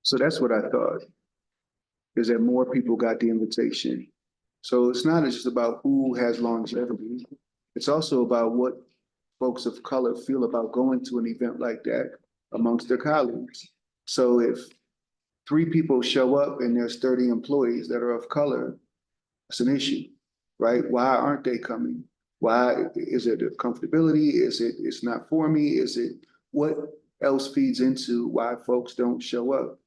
So that's what I thought, is that more people got the invitation. So it's not just about who has longevity. It's also about what folks of color feel about going to an event like that amongst their colleagues. So if 3 people show up and there's 30 employees that are of color, it's an issue, right? Why aren't they coming? Why, is it a comfortability? Is it, it's not for me? Is it, what else feeds into why folks don't show up?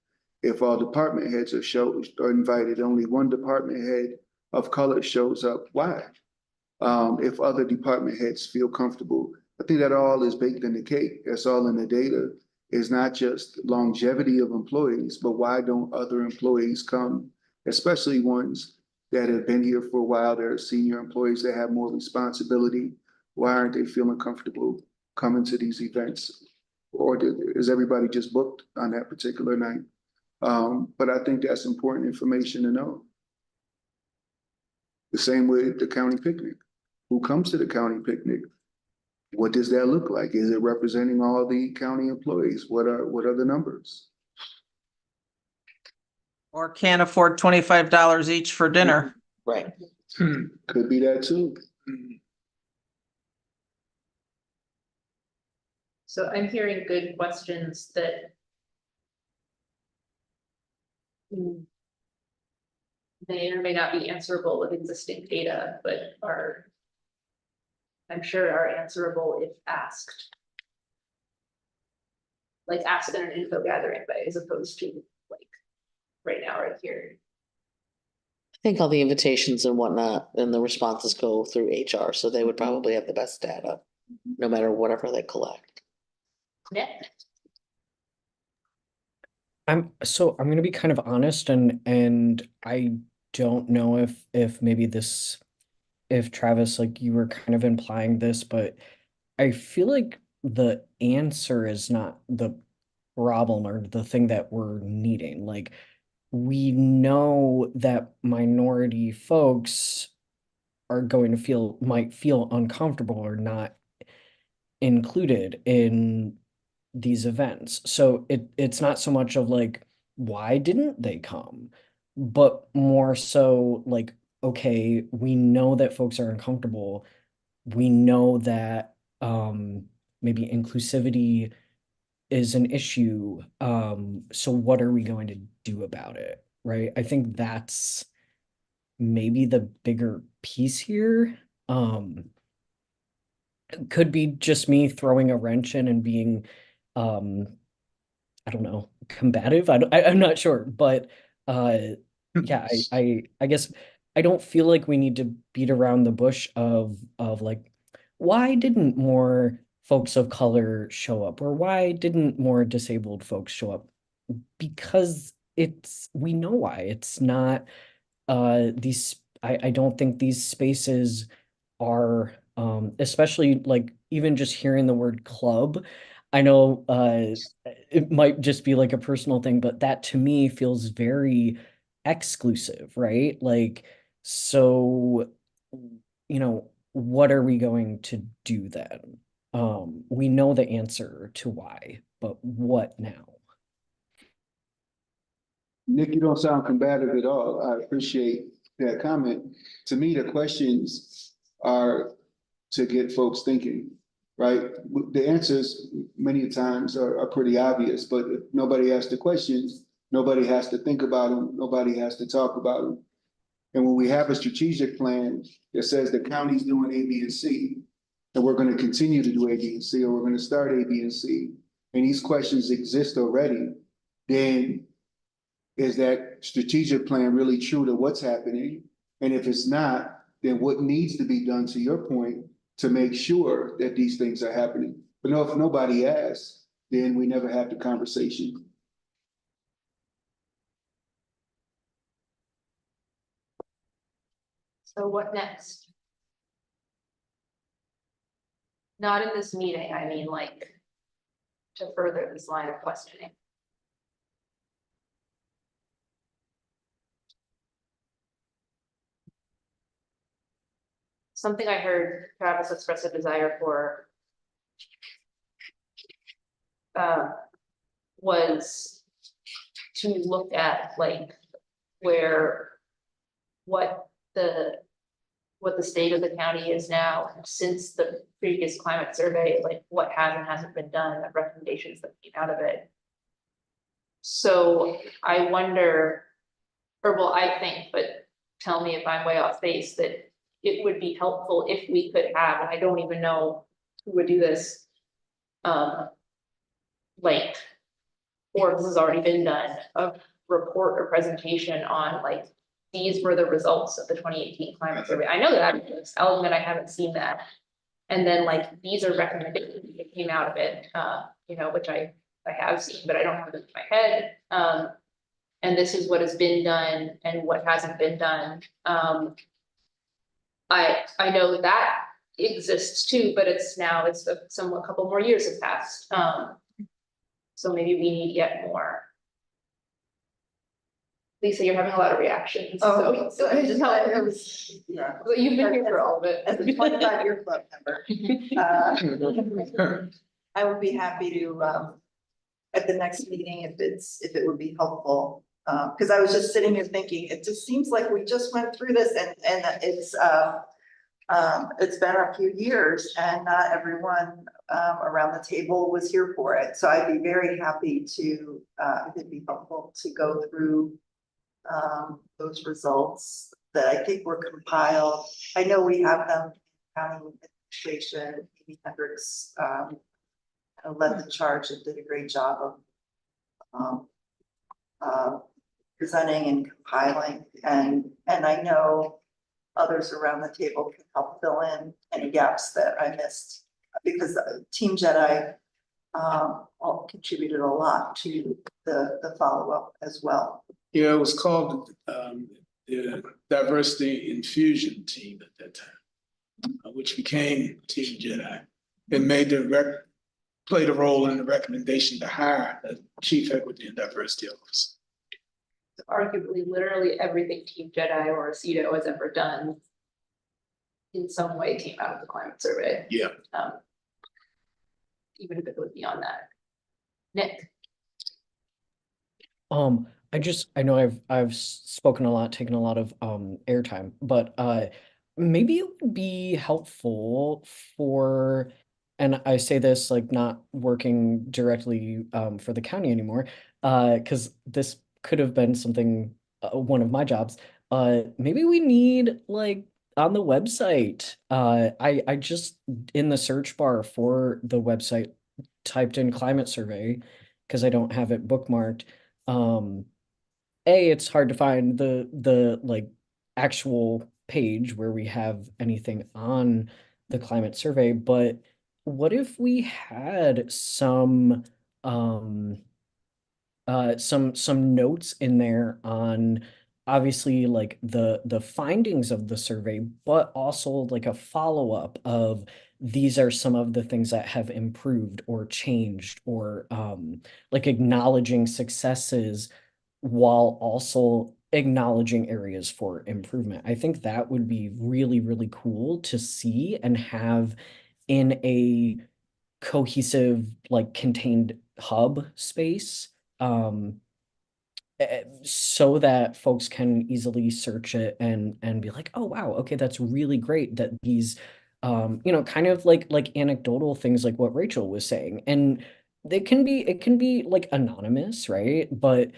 If all department heads are invited, only one department head of color shows up, why? If other department heads feel comfortable, I think that all is baked in the cake. That's all in the data. It's not just longevity of employees, but why don't other employees come, especially ones that have been here for a while, that are senior employees that have more responsibility? Why aren't they feeling comfortable coming to these events? Or is everybody just booked on that particular night? But I think that's important information to know. The same with the county picnic. Who comes to the county picnic? What does that look like? Is it representing all the county employees? What are the numbers? Or can't afford $25 each for dinner. Right. Could be that too. So I'm hearing good questions that may or may not be answerable with existing data, but are, I'm sure, are answerable if asked. Like asked in an info gathering, but as opposed to like right now, right here. I think all the invitations and whatnot and the responses go through HR, so they would probably have the best data, no matter whatever they collect. Yeah. I'm gonna be kind of honest, and I don't know if maybe this, if Travis, like you were kind of implying this, but I feel like the answer is not the problem or the thing that we're needing. Like, we know that minority folks are going to might feel uncomfortable or not included in these events. So it's not so much of like, why didn't they come? But more so like, okay, we know that folks are uncomfortable. We know that maybe inclusivity is an issue. So what are we going to do about it? Right? I think that's maybe the bigger piece here. Could be just me throwing a wrench in and being I don't know, combative. I'm not sure, but yeah, I guess I don't feel like we need to beat around the bush of like, why didn't more folks of color show up, or why didn't more disabled folks show up? Because we know why. It's not these, I don't think these spaces are especially like even just hearing the word club. I know it might just be like a personal thing, but that to me feels very exclusive, right? Like, so, what are we going to do then? We know the answer to why, but what now? Nick, you don't sound combative at all. I appreciate that comment. To me, the questions are to get folks thinking, right? The answers many times are pretty obvious, but if nobody asks the questions, nobody has to think about them, nobody has to talk about them. And when we have a strategic plan that says the county's doing A, B, and C, and we're going to continue to do A, B, and C, or we're going to start A, B, and C, and these questions exist already, then is that strategic plan really true to what's happening? And if it's not, then what needs to be done, to your point, to make sure that these things are happening? But no, if nobody asks, then we never have the conversation. So what next? Not in this meeting, I mean, like, to further this line of questioning. Something I heard Travis express a desire for was to look at like what the state of the county is now since the previous climate survey, like what has and hasn't been done, the recommendations that came out of it. So I wonder, or well, I think, but tell me if I'm way off base, that it would be helpful if we could have, and I don't even know who would do this. Like, or this has already been done, a report or presentation on like, these were the results of the 2018 climate survey. I know that, I'll admit I haven't seen that. And then like, these are recommendations that came out of it, you know, which I have seen, but I don't have them in my head. And this is what has been done and what hasn't been done. I know that exists too, but it's a somewhat couple more years have passed. So maybe we need yet more. Lisa, you're having a lot of reactions. Oh, So I just just, help. I was, yeah. Well, you've been here for all of it. As a 25-year club member. I would be happy to, at the next meeting, if it would be helpful. Because I was just sitting here thinking, it just seems like we just went through this and it's been a few years and not everyone around the table was here for it. So I'd be very happy to, if it'd be helpful to go through those results that I think were compiled. I know we have them in county administration. Amy Hendricks led the charge and did a great job of presenting and compiling, and I know others around the table can help fill in any gaps that I missed, because Team Jedi all contributed a lot to the follow-up as well. Yeah, it was called the Diversity Infusion Team at that time, which became Team Jedi. It made played a role in the recommendation to hire a Chief Equity and Diversity Officer. Arguably, literally everything Team Jedi or CETO has ever done in some way came out of the climate survey. Yeah. Even if it was beyond that. Nick. I know I've spoken a lot, taken a lot of airtime, but maybe it would be helpful for, and I say this like not working directly for the county anymore, because this could have been something, one of my jobs. Maybe we need like on the website. I just in the search bar for the website typed in climate survey because I don't have it bookmarked. It's hard to find the like actual page where we have anything on the climate survey, but what if we had some notes in there on obviously like the findings of the survey, but also like a follow-up of these are some of the things that have improved or changed, or like acknowledging successes while also acknowledging areas for improvement. I think that would be really, really cool to see and have in a cohesive, like contained hub space, so that folks can easily search it and be like, oh wow, okay, that's really great that these kind of like anecdotal things like what Rachel was saying. And it can be like anonymous, right? But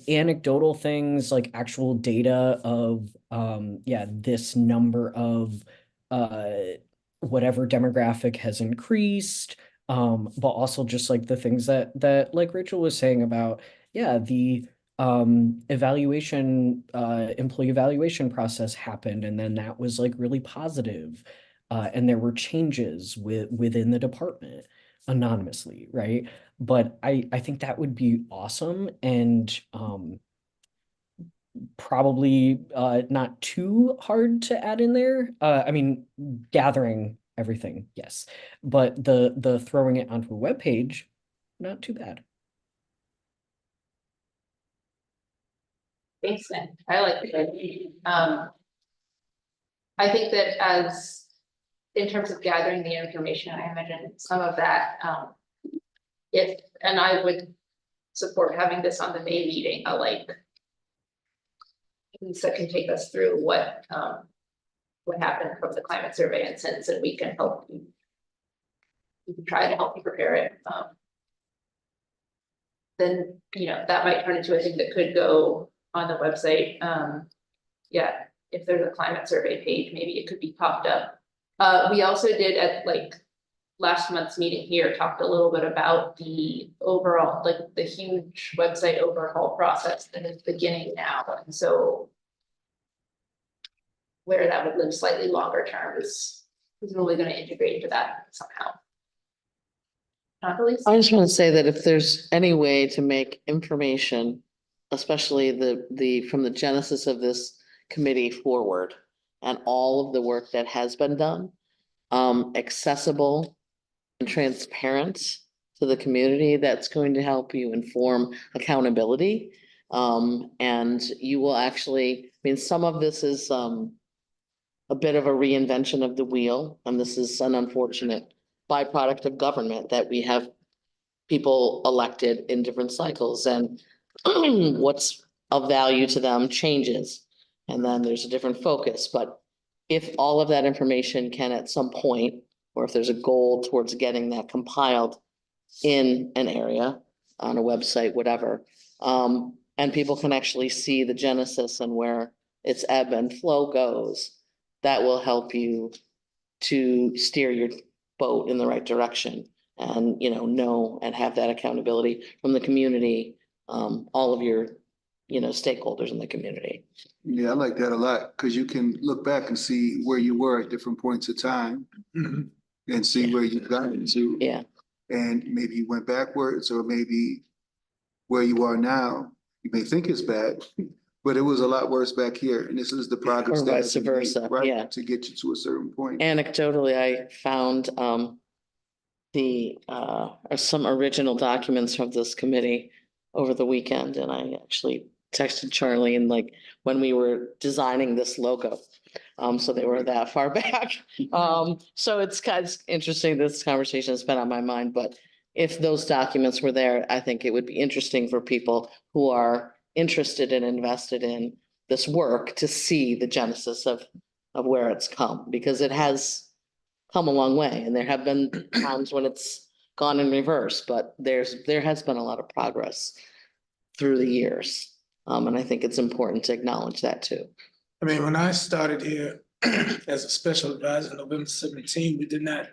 anecdotal things like actual data of this number of whatever demographic has increased, but also just like the things that like Rachel was saying about the evaluation, employee evaluation process happened, and then that was like really positive, and there were changes within the department anonymously, right? But I think that would be awesome, and probably not too hard to add in there. I mean, gathering everything, yes, but the throwing it onto a web page, not too bad. Thanks, Nick. I like it. I think that as in terms of gathering the information, I imagine some of that, and I would support having this on the May meeting, Lisa can take us through what happened from the climate survey and since, and we can help you. We can try to help you prepare it. then, that might turn into a thing that could go on the website. Yeah, if there's a climate survey page, maybe it could be popped up. We also did at last month's meeting here, talked a little bit about the overall, the huge website overhaul process that is beginning now. And so where that would live slightly longer term is really going to integrate into that somehow. Not the least. I just want to say that if there's any way to make information, especially from the genesis of this committee forward and all of the work that has been done, accessible and transparent to the community, that's going to help you inform accountability. And you will actually, some of this is a bit of a reinvention of the wheel, and this is an unfortunate byproduct of government that we have people elected in different cycles, and what's of value to them changes. And then there's a different focus. But if all of that information can at some point, or if there's a goal towards getting that compiled in an area, on a website, whatever, and people can actually see the genesis and where its ebb and flow goes, that will help you to steer your boat in the right direction and, know and have that accountability from the community, all of your, stakeholders in the community. Yeah, I like that a lot, because you can look back and see where you were at different points of time and see where you've gotten to. Yeah. And maybe you went backwards, or maybe where you are now, you may think it's bad, but it was a lot worse back here. And this is the progress. Or that vice has been made, versa, right, yeah. to get you to a certain point. Anecdotally, I found some original documents from this committee over the weekend, and I actually texted Charlie and when we were designing this logo. So they were that far back. So it's kind of interesting. This conversation has been on my mind, but if those documents were there, I think it would be interesting for people who are interested and invested in this work to see the genesis of where it's come, because it has come a long way, and there have been times when it's gone in reverse, but there has been a lot of progress through the years. And I think it's important to acknowledge that too. When I started here as a special advisor in November 17, we did not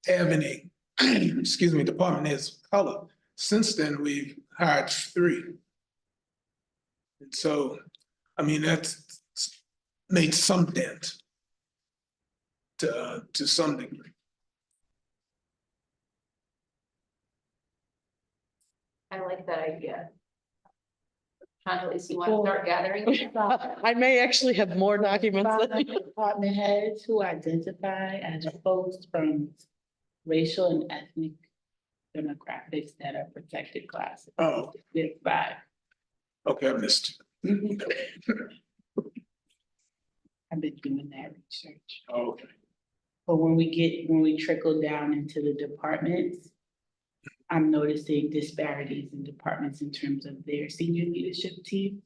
have any, department heads of color. Since then, we've hired 3. And so, that's made some dent to some degree. I like that idea. Chandelier, you want to start gathering? I may actually have more documents. Department heads who identify as folks from racial and ethnic demographics that are protected classes. Oh. There's 5. Okay, I missed. I've been doing that research. Okay. But when we trickle down into the departments, I'm noticing disparities in departments in terms of their senior leadership teams.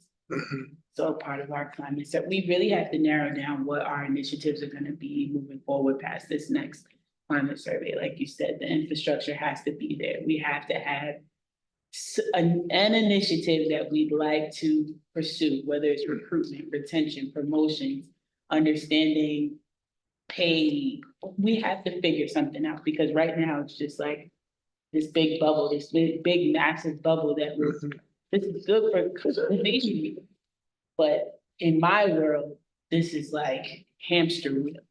So part of our climate set, we really have to narrow down what our initiatives are going to be moving forward past this next climate survey. Like you said, the infrastructure has to be there. We have to have an initiative that we'd like to pursue, whether it's recruitment, retention, promotions, understanding pay. We have to figure something out, because right now it's just like this big bubble, this big massive bubble that this is good for the nation. But in my world, this is like hamster wheel.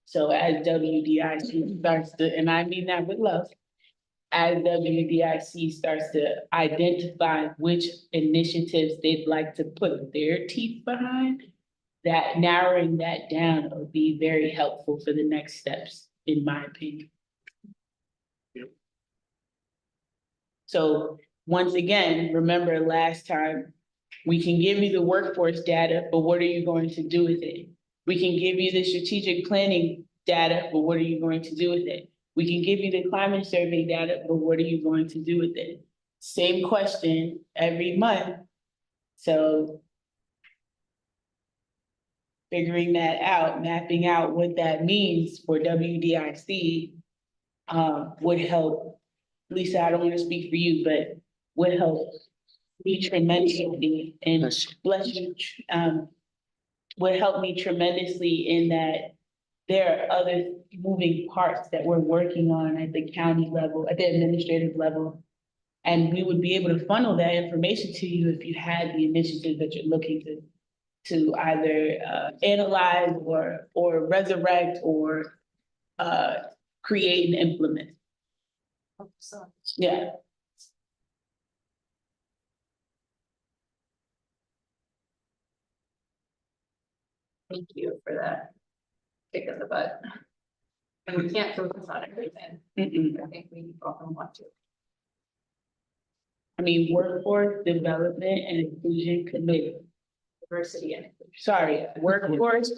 So as WDIC starts to, and I mean that with love, as WDIC starts to identify which initiatives they'd like to put their teeth behind, that narrowing that down will be very helpful for the next steps, in my opinion. So once again, remember last time, we can give you the workforce data, but what are you going to do with it? We can give you the strategic planning data, but what are you going to do with it? We can give you the climate survey data, but what are you going to do with it? Same question every month. So figuring that out, mapping out what that means for WDIC would help Lisa, I don't want to speak for you, but would help me tremendously and bless you, would help me tremendously in that there are other moving parts that we're working on at the county level, at the administrative level. And we would be able to funnel that information to you if you had the initiative that you're looking to either analyze or resurrect or create and implement. Yeah. Thank you for that kick in the butt. And we can't focus on everything. I think we often want to. I mean, workforce development and inclusion committee. Diversity and inclusion. Sorry, workforce.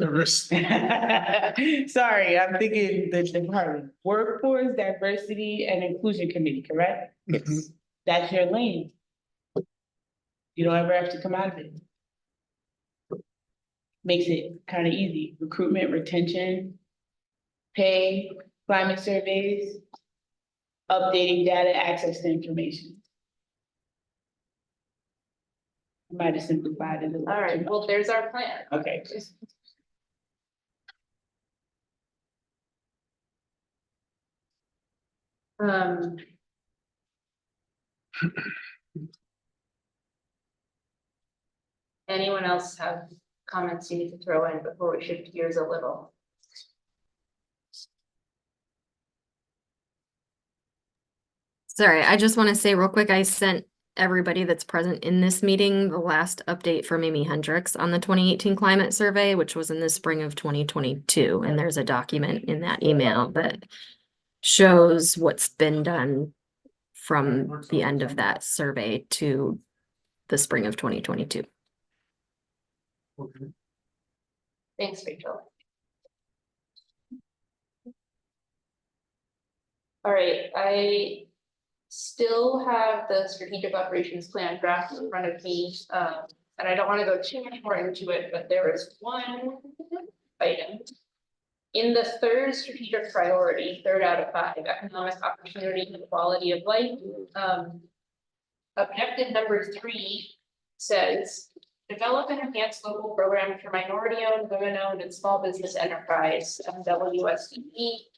Sorry, I'm thinking the department. Workforce diversity and inclusion committee, correct? Yes. That's your lane. You don't ever have to come out of it. Makes it kind of easy. Recruitment, retention, pay, climate surveys, updating data, access to information. I might have simplified it a little. All right, well, there's our plan. Okay. Anyone else have comments you need to throw in before we shift gears a little? Sorry, I just want to say real quick, I sent everybody that's present in this meeting the last update from Amy Hendricks on the 2018 climate survey, which was in the spring of 2022. And there's a document in that email that shows what's been done from the end of that survey to the spring of 2022. Thanks, Rachel. All right, I still have the strategic operations plan draft in front of me. And I don't want to go too much more into it, but there is one item in the third strategic priority, 3rd out of 5, economic opportunity and quality of life. Objective number 3 says, develop and enhance local programs for minority-owned, women-owned, and small business enterprise, WSEE,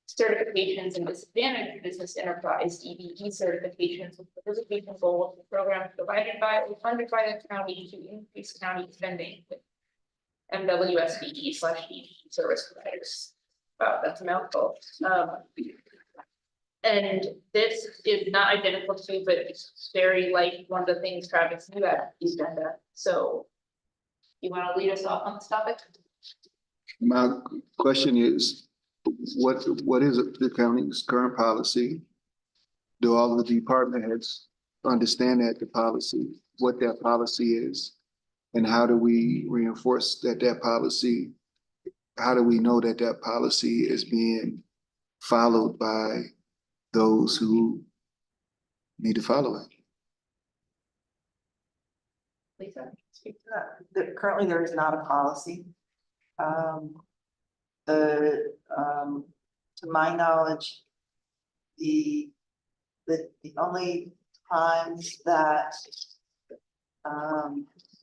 certifications and disadvantaged business enterprise, DBE certifications with participation goals for programs provided by or funded by the county to increase county spending with MWSBE/DBE service providers. Wow, that's a mouthful. And this is not identical to, but it's very like one of the things Travis knew at the agenda. So you want to lead us off on this topic? My question is, what is the county's current policy? Do all of the department heads understand that the policy, what that policy is? And how do we reinforce that policy? How do we know that policy is being followed by those who need to follow it? Lisa, speak to that. Currently, there is not a policy. To my knowledge, the only times that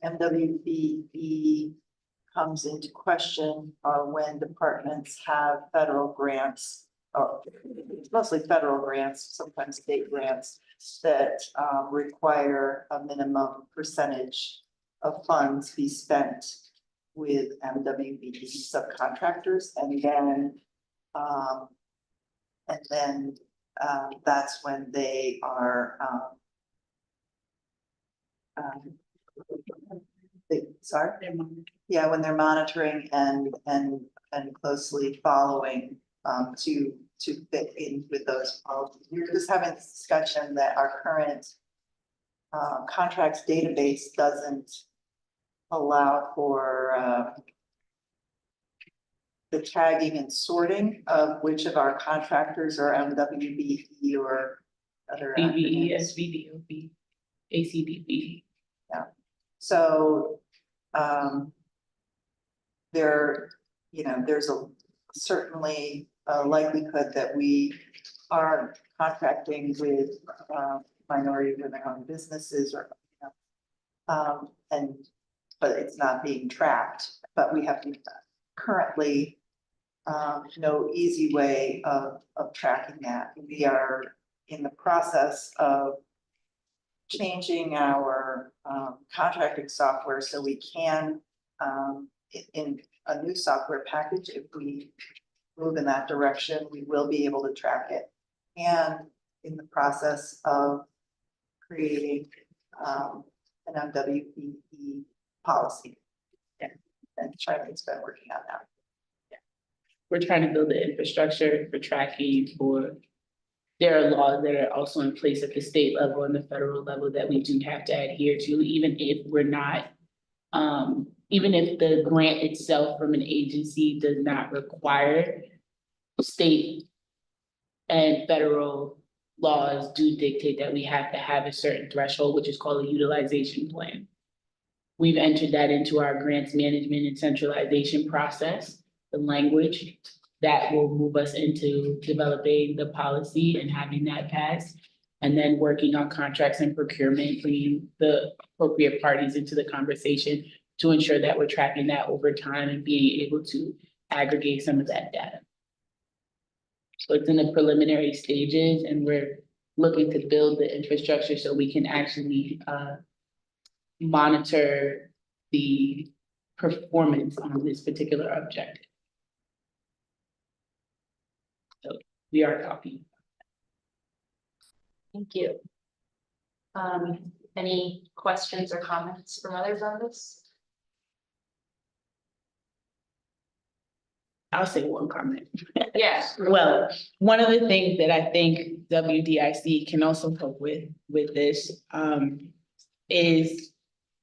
MWBE comes into question are when departments have federal grants, or mostly federal grants, sometimes state grants, that require a minimum percentage of funds be spent with MWBE subcontractors, and then that's when they are when they're monitoring and closely following to fit in with those policies. We were just having this discussion that our current contracts database doesn't allow for the tagging and sorting of which of our contractors are MWBE or other DBE, acronyms. SVDOB, ACDB. Yeah. So there's certainly a likelihood that we are contracting with, minority women-owned businesses or, but it's not being tracked, but we have currently no easy way of tracking that. We are in the process of changing our contracting software so we can, in a new software package, if we move in that direction, we will be able to track it. And in the process of creating an MWBE policy. Yeah. And Charlene's been working on that. We're trying to build the infrastructure for tracking for, there are laws that are also in place at the state level and the federal level that we do have to adhere to, even if we're not, even if the grant itself from an agency does not require, state and federal laws do dictate that we have to have a certain threshold, which is called a utilization plan. We've entered that into our grants management and centralization process, the language that will move us into developing the policy and having that passed. And then working on contracts and procurement, bringing the appropriate parties into the conversation to ensure that we're tracking that over time and being able to aggregate some of that data. So it's in the preliminary stages and we're looking to build the infrastructure so we can actually monitor the performance on this particular objective. So we are talking. Thank you. Any questions or comments from others on this? I'll say one comment. Yes. Well, one of the things that I think WDIC can also help with this is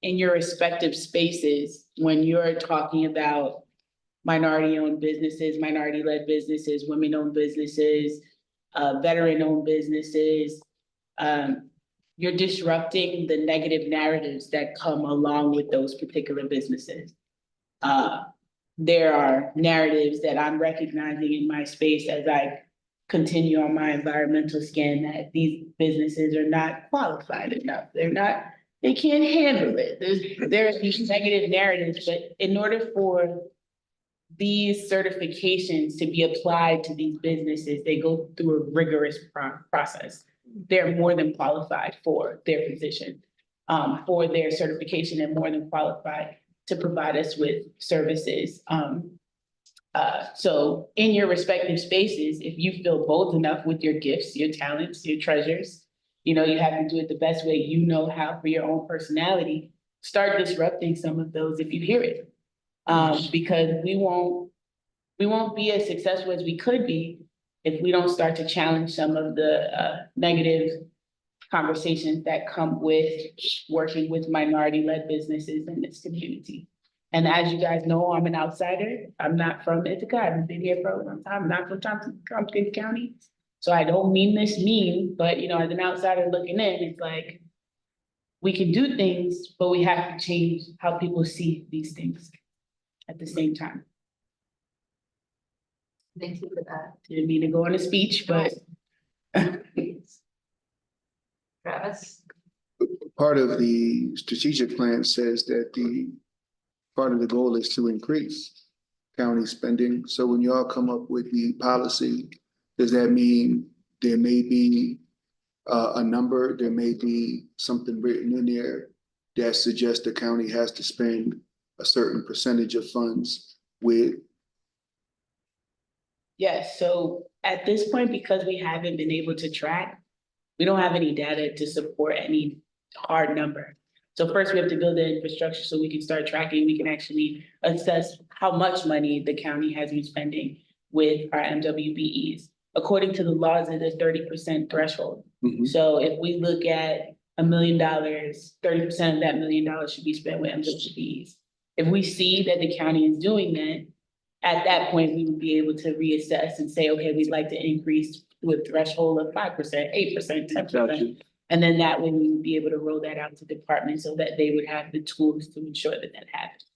in your respective spaces, when you're talking about minority-owned businesses, minority-led businesses, women-owned businesses, veteran-owned businesses, you're disrupting the negative narratives that come along with those particular businesses. There are narratives that I'm recognizing in my space as I continue on my environmental scan that these businesses are not qualified enough. They can't handle it. There are these negative narratives, but in order for these certifications to be applied to these businesses, they go through a rigorous process. They're more than qualified for their position, for their certification, and more than qualified to provide us with services. So in your respective spaces, if you feel bold enough with your gifts, your talents, your treasures, you know, you have to do it the best way you know how for your own personality, start disrupting some of those if you hear it. Because we won't be as successful as we could be if we don't start to challenge some of the negative conversations that come with working with minority-led businesses in this community. And as you guys know, I'm an outsider. I'm not from Ithaca. I've been here for a long time. I'm not from Tompkins County. So I don't mean this mean, but you know, as an outsider looking in, it's like, we can do things, but we have to change how people see these things at the same time. Thank you for that. Didn't mean to go on a speech, but. Travis? Part of the strategic plan says that part of the goal is to increase county spending. So when y'all come up with the policy, does that mean there may be a number, there may be something written in there that suggests the county has to spend a certain percentage of funds with? Yes, so at this point, because we haven't been able to track, we don't have any data to support any hard number. So first we have to build the infrastructure so we can start tracking. We can actually assess how much money the county has been spending with our MWBEs. According to the laws, it is 30% threshold. Mm-hmm. So if we look at $1 million, 30% of that $1 million should be spent with MWBEs. If we see that the county is doing that, at that point, we would be able to reassess and say, okay, we'd like to increase to a threshold of 5%, 8%, 10%. And then that way we would be able to roll that out to departments so that they would have the tools to ensure that that happens.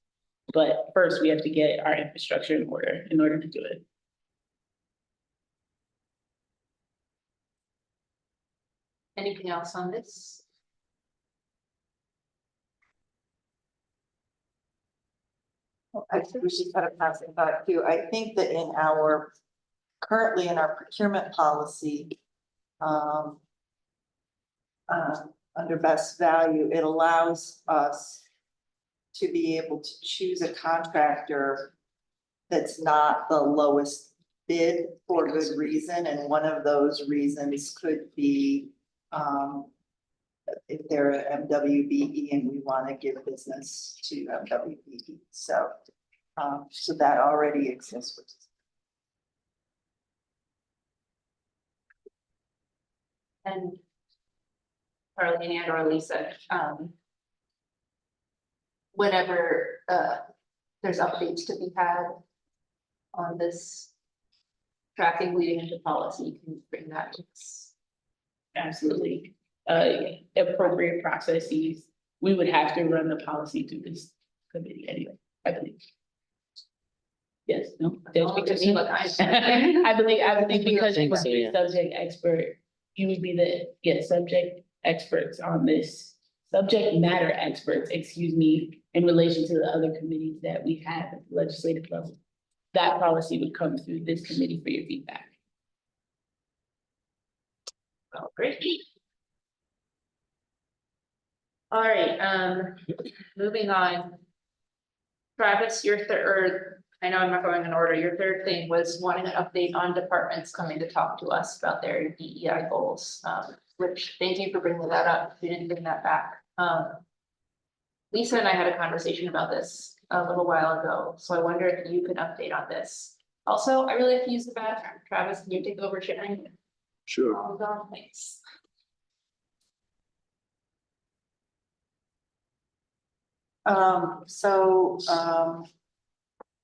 But first, we have to get our infrastructure in order to do it. Anything else on this? I think we should kind of pass it back too. I think that currently in our procurement policy, under best value, it allows us to be able to choose a contractor that's not the lowest bid for good reason, and one of those reasons could be if they're an MWBE and we want to give business to MWBE. So that already exists, which is And Carly and or Lisa, whenever there's updates to be had on this tracking leading into policy, you can bring that to us. Absolutely. Appropriate processes, we would have to run the policy through this committee anyway, I believe. Yes, no? That's because you- I believe because you would be the subject expert, you would be the, subject experts on this, subject matter experts, excuse me, in relation to the other committees that we have at the legislative level. That policy would come through this committee for your feedback. Oh, great. All right, moving on. Travis, your third, I know I'm not going in order, your third thing was wanting an update on departments coming to talk to us about their DEI goals, which thank you for bringing that up. We didn't bring that back. Lisa and I had a conversation about this a little while ago, so I wonder if you can update on this. Also, I really have to use the bathroom. Travis, can you take over sharing? Sure. Hold on, thanks.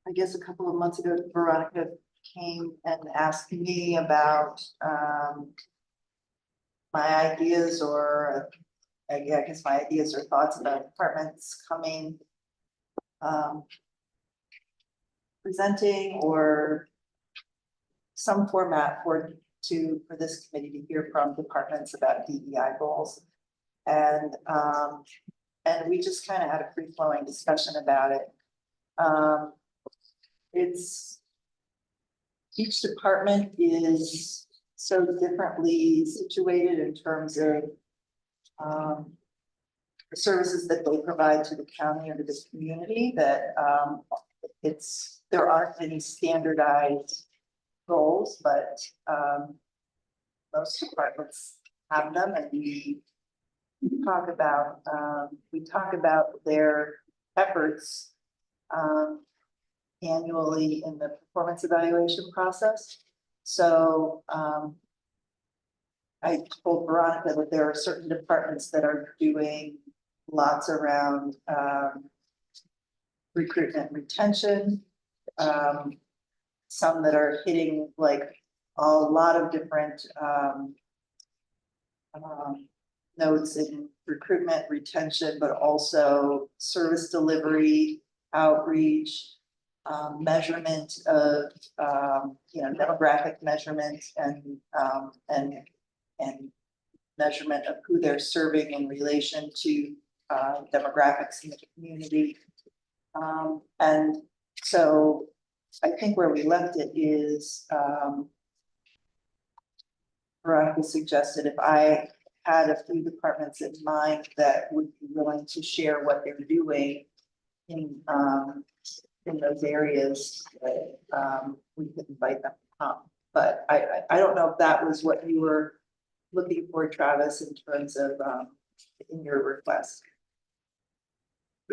I guess a couple of months ago, Veronica came and asked me about my ideas or I guess my ideas or thoughts about departments coming presenting or some format for this committee to hear from departments about DEI goals. And we just kind of had a free-flowing discussion about it. Each department is so differently situated in terms of the services that they provide to the county or to this community that there aren't any standardized goals, but most departments have them, and we talk about their efforts annually in the performance evaluation process. So I told Veronica that there are certain departments that are doing lots around recruitment and retention, some that are hitting like a lot of different nodes in recruitment, retention, but also service delivery, outreach, measurement of demographic measurement and measurement of who they're serving in relation to demographics in the community. And so I think where we left it is Veronica suggested if I had a few departments in mind that would be willing to share what they're doing in those areas, that we could invite them to come. But I don't know if that was what you were looking for, Travis, in terms of in your request.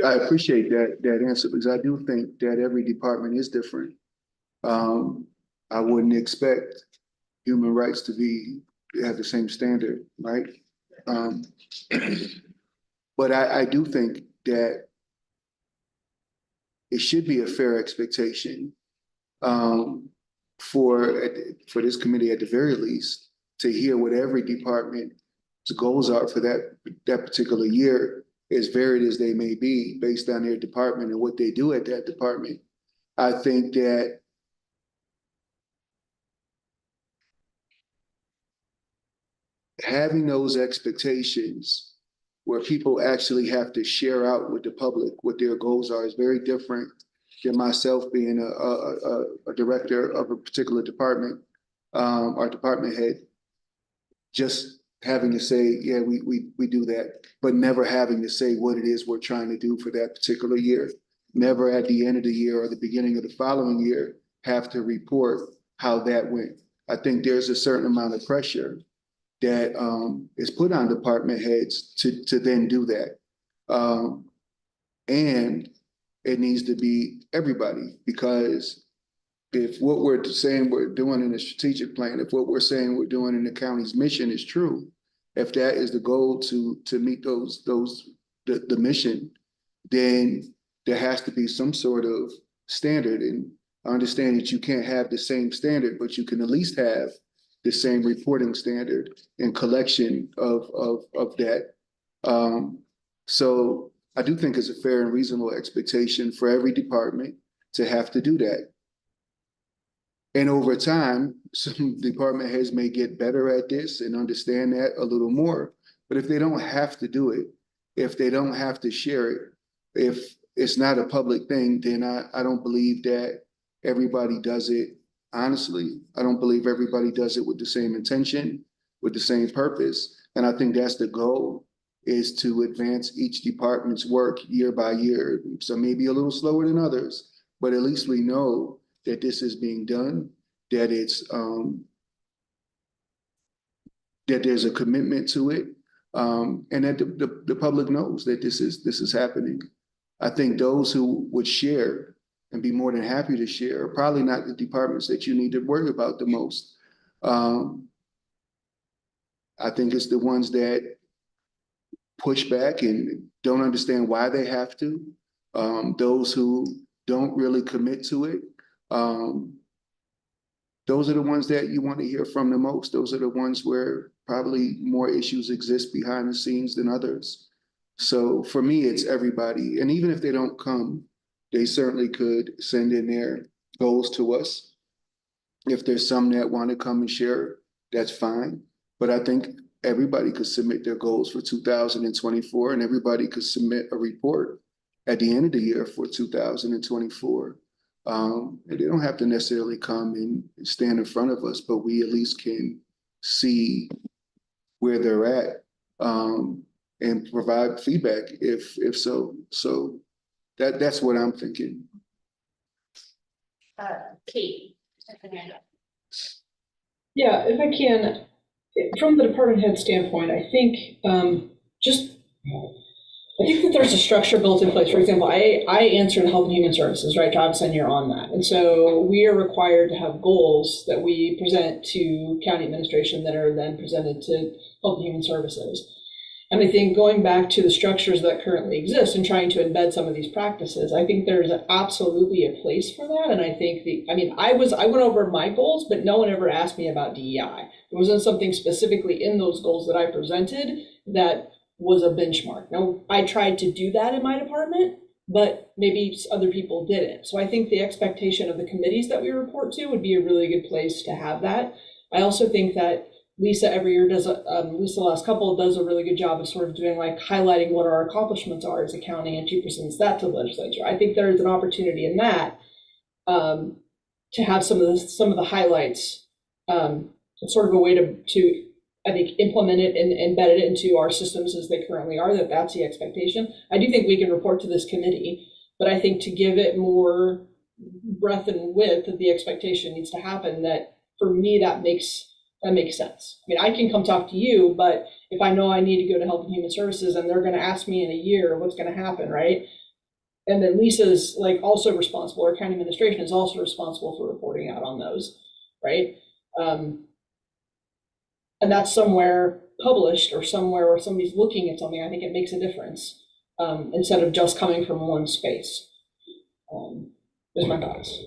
I appreciate that answer because I do think that every department is different. I wouldn't expect human rights to have the same standard, right? But I do think that it should be a fair expectation for this committee at the very least to hear what every department's goals are for that particular year, as varied as they may be based on their department and what they do at that department. I think that having those expectations where people actually have to share out with the public what their goals are is very different than myself being a director of a particular department, or department head, just having to say, yeah, we do that, but never having to say what it is we're trying to do for that particular year. Never at the end of the year or the beginning of the following year have to report how that went. I think there's a certain amount of pressure that is put on department heads to then do that. And it needs to be everybody, because if what we're saying we're doing in the strategic plan, if what we're saying we're doing in the county's mission is true, if that is the goal to meet the mission, then there has to be some sort of standard. And I understand that you can't have the same standard, but you can at least have the same reporting standard and collection of that. So I do think it's a fair and reasonable expectation for every department to have to do that. And over time, some department heads may get better at this and understand that a little more. But if they don't have to do it, if they don't have to share it, if it's not a public thing, then I don't believe that everybody does it honestly. I don't believe everybody does it with the same intention, with the same purpose. And I think that's the goal, is to advance each department's work year by year. So maybe a little slower than others, but at least we know that this is being done, that it's that there's a commitment to it, and that the public knows that this is happening. I think those who would share and be more than happy to share are probably not the departments that you need to worry about the most. I think it's the ones that push back and don't understand why they have to. Those who don't really commit to it. Those are the ones that you want to hear from the most. Those are the ones where probably more issues exist behind the scenes than others. So for me, it's everybody. And even if they don't come, they certainly could send in their goals to us. If there's some that want to come and share, that's fine. But I think everybody could submit their goals for 2024, and everybody could submit a report at the end of the year for 2024. And they don't have to necessarily come and stand in front of us, but we at least can see where they're at, and provide feedback if so. So that's what I'm thinking. Kate. Yeah, if I can, from the department head standpoint, I think I think that there's a structure built in place. For example, I answer to Health and Human Services, right? Job tenure on that. And so we are required to have goals that we present to county administration that are then presented to Health and Human Services. And I think going back to the structures that currently exist and trying to embed some of these practices, I think there's absolutely a place for that. And I think I went over my goals, but no one ever asked me about DEI. There wasn't something specifically in those goals that I presented that was a benchmark. Now, I tried to do that in my department, but maybe other people didn't. So I think the expectation of the committees that we report to would be a really good place to have that. I also think that Lisa every year does, Lisa last couple does a really good job of sort of doing like highlighting what our accomplishments are as a county, and she presents that to the legislature. I think there is an opportunity in that to have some of the highlights, sort of a way to I think implement it and embed it into our systems as they currently are, that's the expectation. I do think we can report to this committee, but I think to give it more breadth and width, that the expectation needs to happen, that for me, that makes sense. I mean, I can come talk to you, but if I know I need to go to Health and Human Services and they're going to ask me in a year what's going to happen, right? And then Lisa's like also responsible, or county administration is also responsible for reporting out on those, right? And that's somewhere published or somewhere where somebody's looking at something. I think it makes a difference, instead of just coming from one space. Is my thoughts.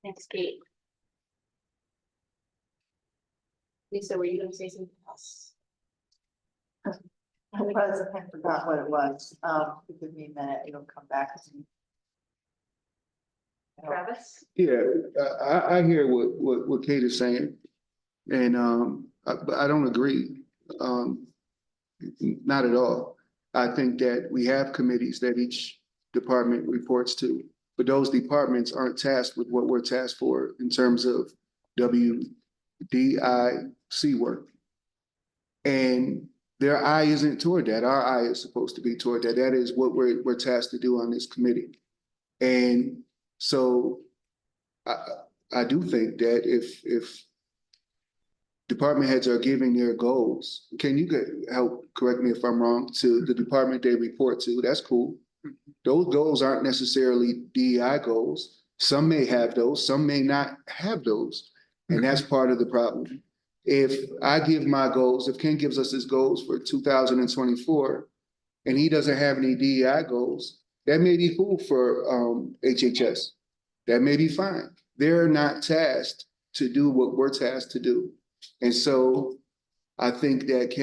Thanks, Kate. Lisa, were you going to say something else? I forgot what it was. Give me a minute, it'll come back to me. Travis? Yeah, I hear what Kate is saying. And, but I don't agree. Not at all. I think that we have committees that each department reports to, but those departments aren't tasked with what we're tasked for in terms of WDIC work. And their eye isn't toward that. Our eye is supposed to be toward that. That is what we're tasked to do on this committee. And so I do think that if department heads are giving their goals, can you help correct me if I'm wrong, to the department they report to? That's cool. Those goals aren't necessarily DEI goals. Some may have those, some may not have those. And that's part of the problem. If I give my goals, if Ken gives us his goals for 2024, and he doesn't have any DEI goals, that may be cool for HHS. That may be fine. They're not tasked to do what we're tasked to do. And so I think that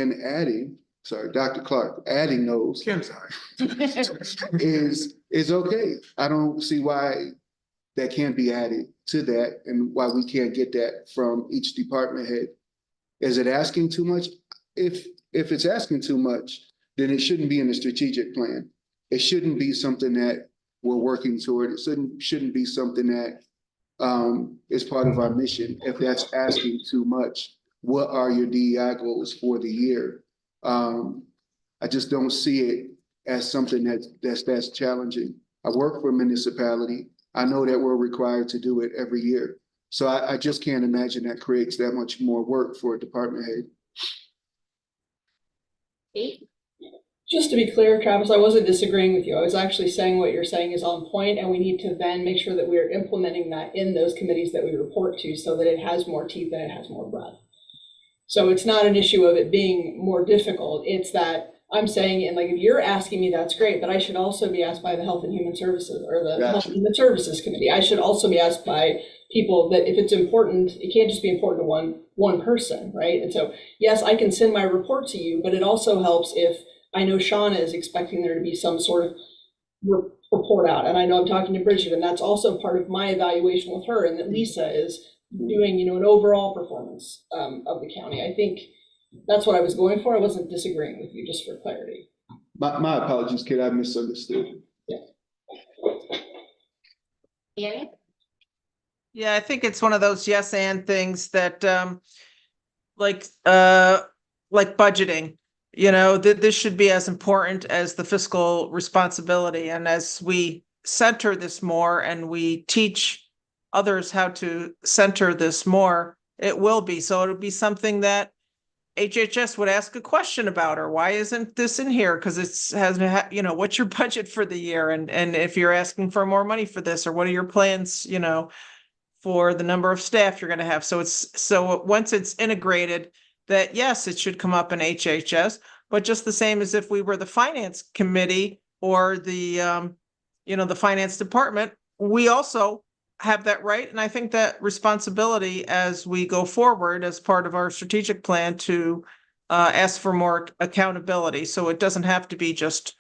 Dr. Clark, adding those is okay. I don't see why that can't be added to that and why we can't get that from each department head. Is it asking too much? If it's asking too much, then it shouldn't be in the strategic plan. It shouldn't be something that we're working toward. It shouldn't be something that is part of our mission. If that's asking too much, what are your DEI goals for the year? I just don't see it as something that's challenging. I work for a municipality. I know that we're required to do it every year. So I just can't imagine that creates that much more work for a department head. Kate? Just to be clear, Travis, I wasn't disagreeing with you. I was actually saying what you're saying is on point, and we need to then make sure that we are implementing that in those committees that we report to so that it has more teeth and it has more breadth. So it's not an issue of it being more difficult. It's that I'm saying, and like, if you're asking me, that's great, but I should also be asked by the Health and Human Services or the Health and Human Services Committee. I should also be asked by people that if it's important, it can't just be important to one person, right? And so, yes, I can send my report to you, but it also helps if I know Shauna is expecting there to be some sort of report out. And I know I'm talking to Bridget, and that's also part of my evaluation with her, and that Lisa is doing, an overall performance of the county. I think that's what I was going for. I wasn't disagreeing with you, just for clarity. My apologies, kid, I misunderstood. Annie? Yeah, I think it's one of those yes and things that like budgeting, this should be as important as the fiscal responsibility. And as we center this more and we teach others how to center this more, it will be. So it'll be something that HHS would ask a question about, or why isn't this in here? Because what's your budget for the year? And if you're asking for more money for this, or what are your plans, for the number of staff you're going to have. So once it's integrated, that yes, it should come up in HHS, but just the same as if we were the finance committee or the, the finance department, we also have that right. And I think that responsibility as we go forward as part of our strategic plan to ask for more accountability. So it doesn't have to be just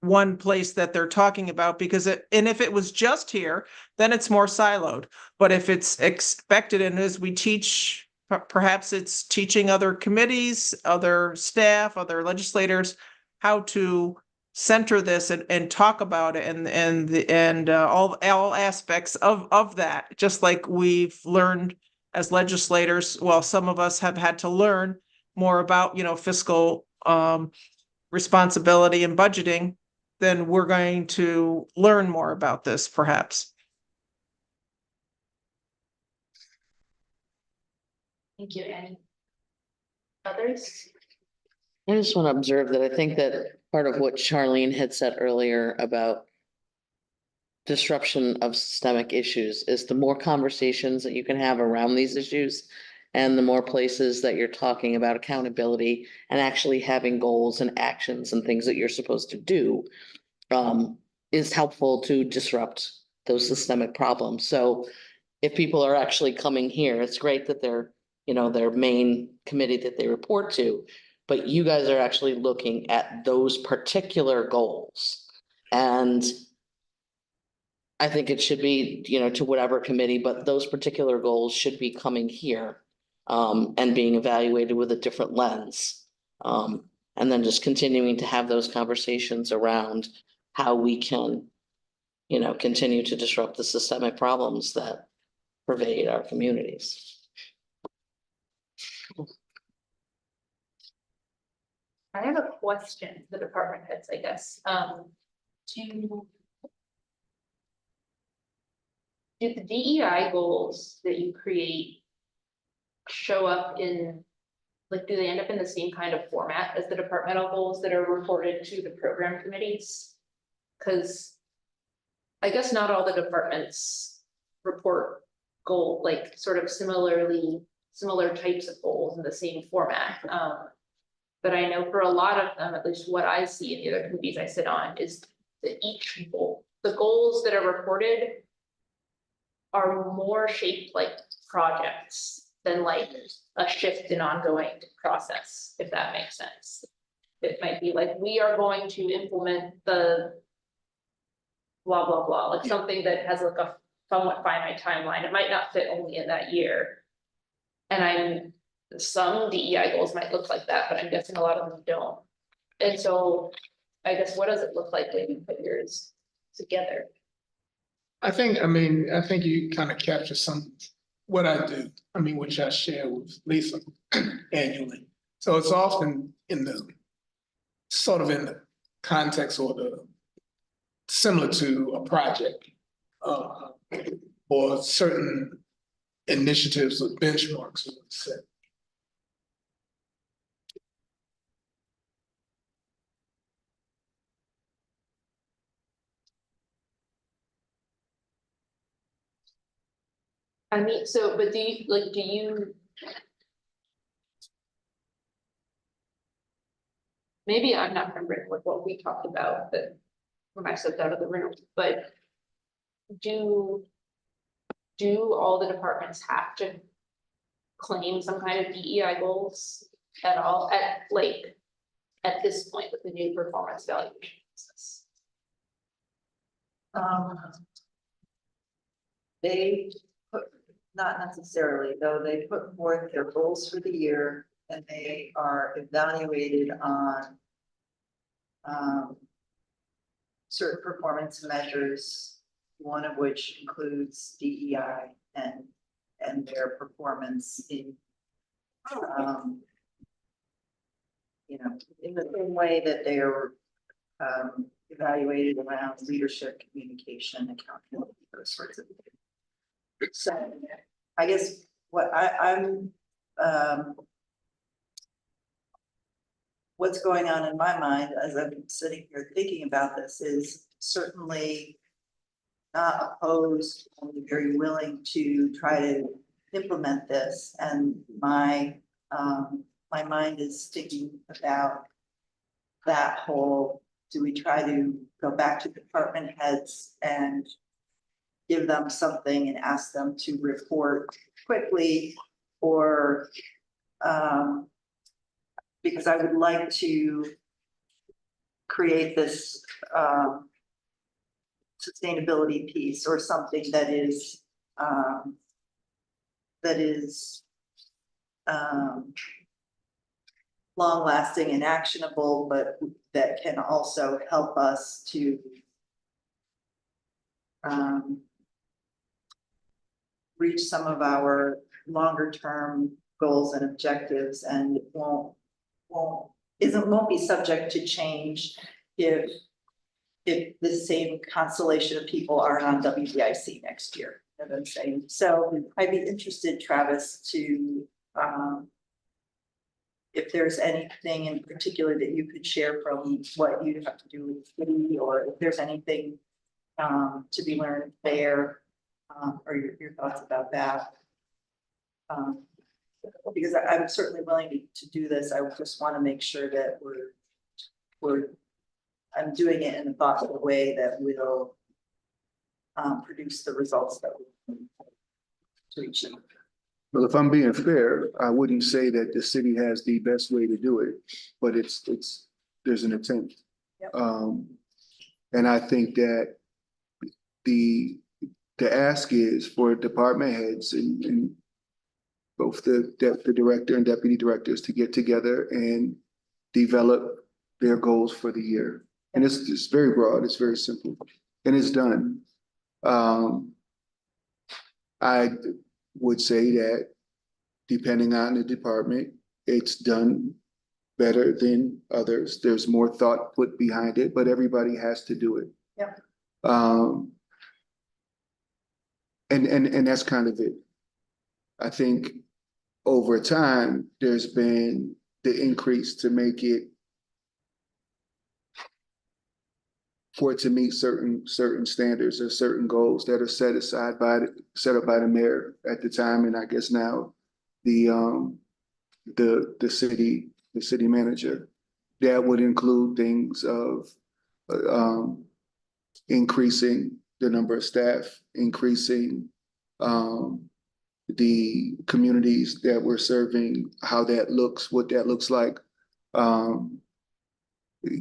one place that they're talking about, because if it was just here, then it's more siloed. But if it's expected, and as we teach, perhaps it's teaching other committees, other staff, other legislators, how to center this and talk about it and all aspects of that, just like we've learned as legislators. Well, some of us have had to learn more about, fiscal responsibility and budgeting, then we're going to learn more about this, perhaps. Thank you, Annie. Others? I just want to observe that I think that part of what Charlene had said earlier about disruption of systemic issues is the more conversations that you can have around these issues, and the more places that you're talking about accountability and actually having goals and actions and things that you're supposed to do, is helpful to disrupt those systemic problems. So if people are actually coming here, it's great that they're, their main committee that they report to, but you guys are actually looking at those particular goals and I think it should be, to whatever committee, but those particular goals should be coming here. And being evaluated with a different lens. And then just continuing to have those conversations around how we can, continue to disrupt the systemic problems that pervade our communities. I have a question to the department heads, I guess. Do the DEI goals that you create show up in, like, do they end up in the same kind of format as the departmental goals that are reported to the program committees? Because I guess not all the departments report like sort of similar types of goals in the same format. But I know for a lot of them, at least what I see in the other committees I sit on, is that each goal, the goals that are reported are more shaped like projects than like a shift in ongoing process, if that makes sense. It might be like, we are going to implement the blah, blah, blah, like something that has like a somewhat finite timeline. It might not fit only in that year. And some DEI goals might look like that, but I'm guessing a lot of them don't. And so I guess, what does it look like when you put yours together? I think you kind of capture what I do, which I share with Lisa annually. So it's often in the context or similar to a project or certain initiatives or benchmarks. But do you, maybe I'm not remembering what we talked about when I stepped out of the room, but do all the departments have to claim some kind of DEI goals at all at this point with the new performance evaluation process? They not necessarily, though, they put forth their goals for the year and they are evaluated on certain performance measures, one of which includes DEI and their performance in in the same way that they are evaluated around leadership, communication, accountability, those sorts of things. So I guess what I'm what's going on in my mind as I'm sitting here thinking about this is certainly not opposed, only very willing to try to implement this. And my mind is thinking about that whole, do we try to go back to department heads and give them something and ask them to report quickly, or because I would like to create this sustainability piece or something that is long-lasting and actionable, but that can also help us to reach some of our longer-term goals and objectives, and won't be subject to change if the same constellation of people aren't on WDIC next year. You know what I'm saying? So I'd be interested, Travis, to if there's anything in particular that you could share from what you have to do with me, or if there's anything to be learned there, or your thoughts about that. Because I'm certainly willing to do this. I just want to make sure that I'm doing it in a thoughtful way that will produce the results that we need to achieve. Well, if I'm being fair, I wouldn't say that the city has the best way to do it, but there's an attempt. Yep. And I think that the ask is for department heads and both the director and deputy directors to get together and develop their goals for the year. And it's very broad, it's very simple, and it's done. I would say that depending on the department, it's done better than others. There's more thought put behind it, but everybody has to do it. Yep. And that's kind of it. I think over time, there's been the increase to make it for it to meet certain standards or certain goals that are set up by the mayor at the time, and I guess now the city manager. That would include things of increasing the number of staff, increasing the communities that we're serving, how that looks, what that looks like,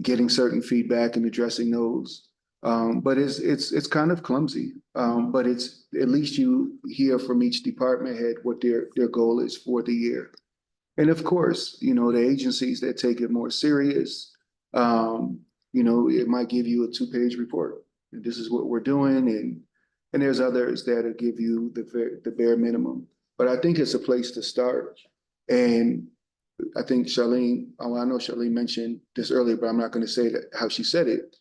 getting certain feedback and addressing those. But it's kind of clumsy, but it's at least you hear from each department head what their goal is for the year. And of course, you know, the agencies that take it more serious, you know, it might give you a 2-page report. And this is what we're doing, and there's others that'll give you the bare minimum. But I think it's a place to start. And I think Charlene, I know Charlene mentioned this earlier, but I'm not going to say that how she said it.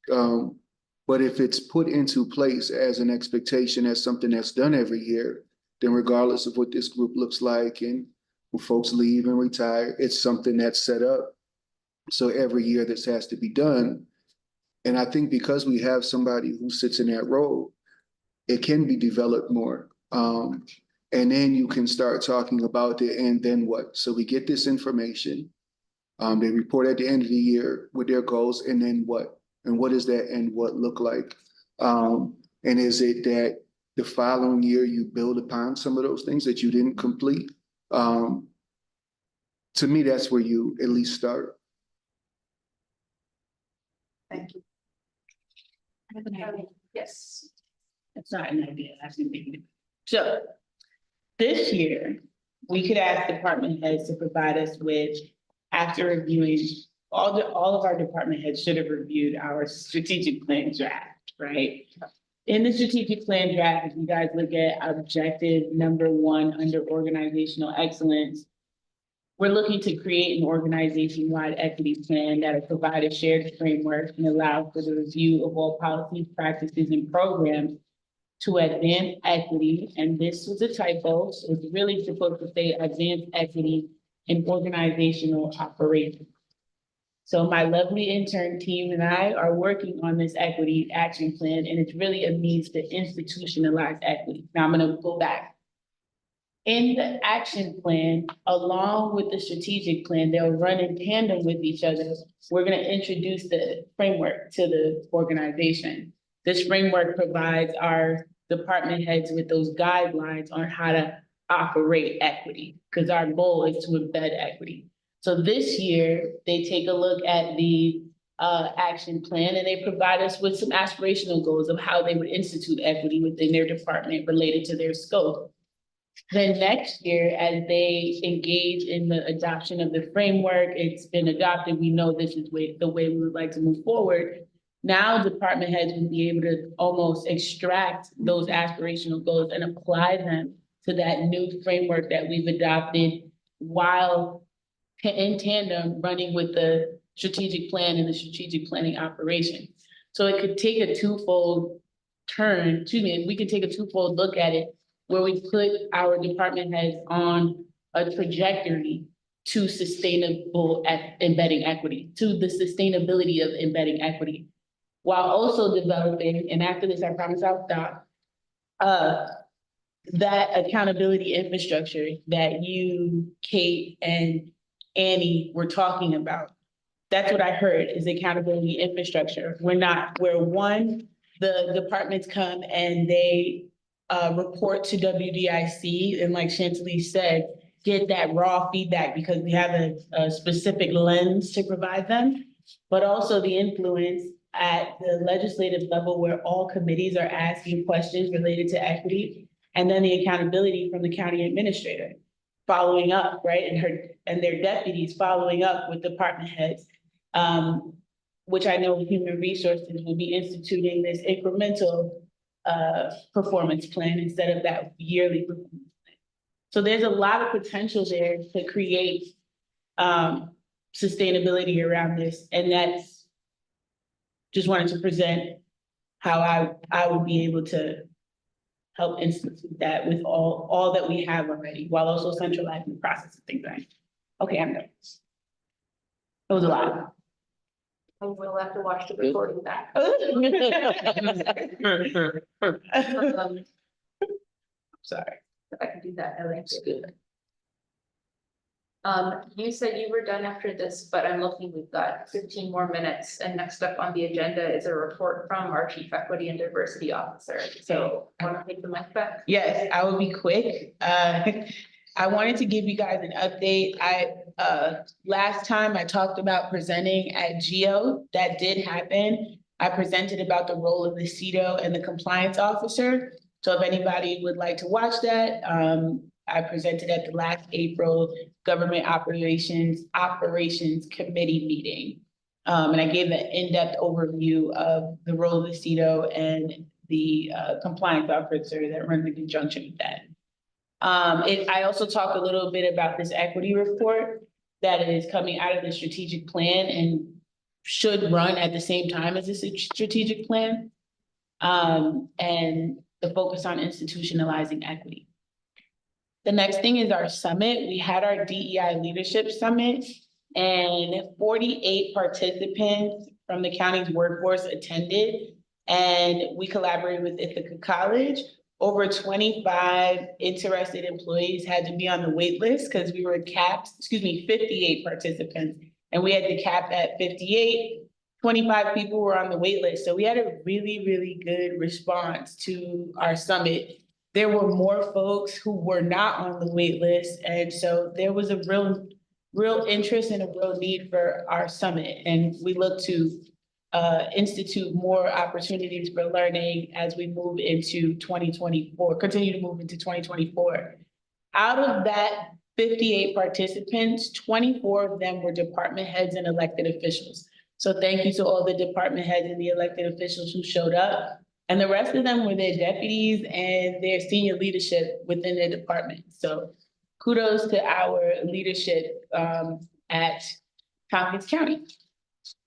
But if it's put into place as an expectation, as something that's done every year, then regardless of what this group looks like and when folks leave and retire, it's something that's set up. So every year this has to be done. And I think because we have somebody who sits in that role, it can be developed more. And then you can start talking about it, and then what? So we get this information. They report at the end of the year with their goals, and then what? And what does that and what look like? And is it that the following year you build upon some of those things that you didn't complete? To me, that's where you at least start. Thank you. I have an idea. Yes. It's not an idea, I have something. So this year, we could ask department heads to provide us with, after reviewing, all of our department heads should have reviewed our strategic plan draft, right? In the strategic plan draft, if you guys look at objective number 1 under organizational excellence, we're looking to create an organization-wide equity plan that will provide a shared framework and allow for the review of all policies, practices, and programs to advance equity. And this was a typo, so it's really supposed to say advance equity in organizational operations. So my lovely intern team and I are working on this equity action plan, and it's really a means to institutionalize equity. Now I'm gonna go back. In the action plan, along with the strategic plan, they'll run in tandem with each other. We're gonna introduce the framework to the organization. This framework provides our department heads with those guidelines on how to operate equity, because our goal is to embed equity. So this year, they take a look at the action plan, and they provide us with some aspirational goals of how they would institute equity within their department related to their scope. Then next year, as they engage in the adoption of the framework, it's been adopted, we know this is the way we would like to move forward. Now department heads will be able to almost extract those aspirational goals and apply them to that new framework that we've adopted, while in tandem running with the strategic plan and the strategic planning operation. So it could take a twofold turn, we could take a twofold look at it, where we put our department heads on a trajectory to sustainable embedding equity, to the sustainability of embedding equity, while also developing, and after this, I promise I'll stop, that accountability infrastructure that you, Kate, and Annie were talking about. That's what I heard, is accountability infrastructure. Where one, the departments come and they report to WDIC, and like Chantilly said, get that raw feedback because we have a specific lens to provide them, but also the influence at the legislative level where all committees are asking questions related to equity. And then the accountability from the county administrator following up, right? And their deputies following up with department heads. Which I know Human Resources will be instituting this incremental performance plan instead of that yearly performance plan. So there's a lot of potential there to create sustainability around this. And that's just wanted to present how I would be able to help institute that with all that we have already, while also centralizing the process of things like. Okay, I'm done. That was a lot. I will have to watch the recording back. Sorry. If I can do that, I like it. You said you were done after this, but I'm looking, we've got 15 more minutes, and next up on the agenda is a report from our Chief Equity and Diversity Officer. So want to take the mic back? Yes, I will be quick. I wanted to give you guys an update. Last time I talked about presenting at GEO, that did happen. I presented about the role of the CEDO and the compliance officer. So if anybody would like to watch that, I presented at the last April Government Operations Committee meeting. And I gave an in-depth overview of the role of the CEDO and the compliance officer that runs in conjunction with that. I also talked a little bit about this equity report that is coming out of the strategic plan and should run at the same time as this strategic plan. And the focus on institutionalizing equity. The next thing is our summit. We had our DEI Leadership Summit, and 48 participants from the county's workforce attended, and we collaborated with Ithaca College. Over 25 interested employees had to be on the wait list because we were capped, 58 participants, and we had to cap at 58. 25 people were on the wait list. So we had a really, really good response to our summit. There were more folks who were not on the wait list. And so there was a real interest and a real need for our summit. And we look to institute more opportunities for learning as we move into 2024, continue to move into 2024. Out of that 58 participants, 24 of them were department heads and elected officials. So thank you to all the department heads and the elected officials who showed up. And the rest of them were their deputies and their senior leadership within their department. So kudos to our leadership at Tompkins County.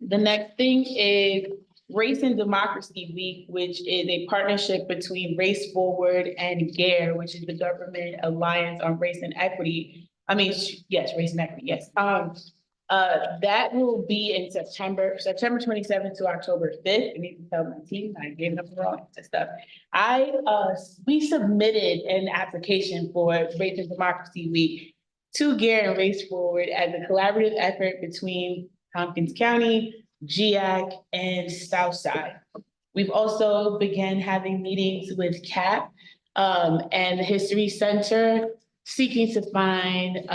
The next thing is Race and Democracy Week, which is a partnership between Race Forward and GARE, which is the Government Alliance on Race and Equity. Race and Equity, yes. That will be in September 27th to October 5th. I need to tell my team I gave them wrong stuff. We submitted an application for Race and Democracy Week to GARE and Race Forward as a collaborative effort between Tompkins County, GIAC, and Southside. We've also began having meetings with CAP and the History Center, seeking to find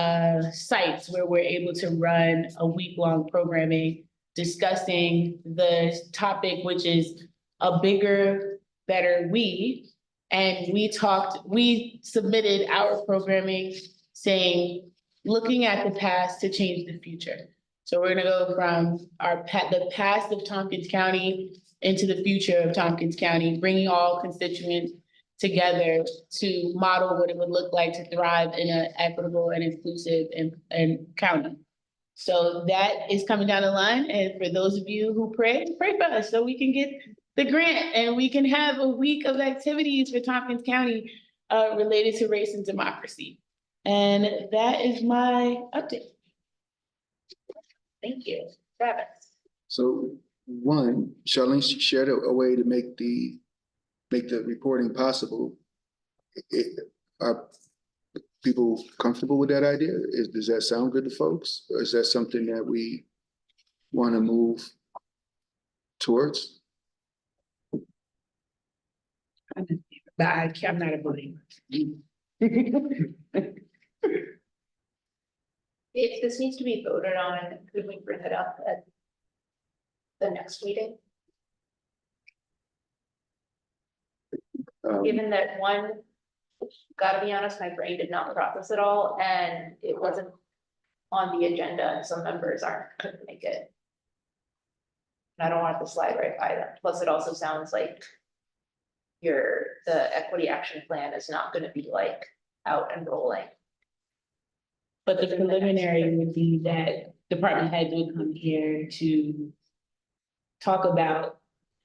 sites where we're able to run a week-long programming discussing the topic, which is a bigger, better we. And we submitted our programming saying, looking at the past to change the future. So we're gonna go from the past of Tompkins County into the future of Tompkins County, bringing all constituents together to model what it would look like to thrive in an equitable and inclusive and county. So that is coming down the line. And for those of you who pray for us so we can get the grant and we can have a week of activities for Tompkins County related to race and democracy. And that is my update. Thank you. Travis. So one, Charlene shared a way to make the reporting possible. Are people comfortable with that idea? Does that sound good to folks? Or is that something that we want to move towards? I'm not a believer. If this needs to be voted on, could we bring it up at the next meeting? Given that one, gotta be honest, my brain did not process it all, and it wasn't on the agenda, and some members couldn't make it. And I don't want it to slide right by them, plus it also sounds like the equity action plan is not gonna be like out and rolling. But the preliminary would be that department heads would come here to talk about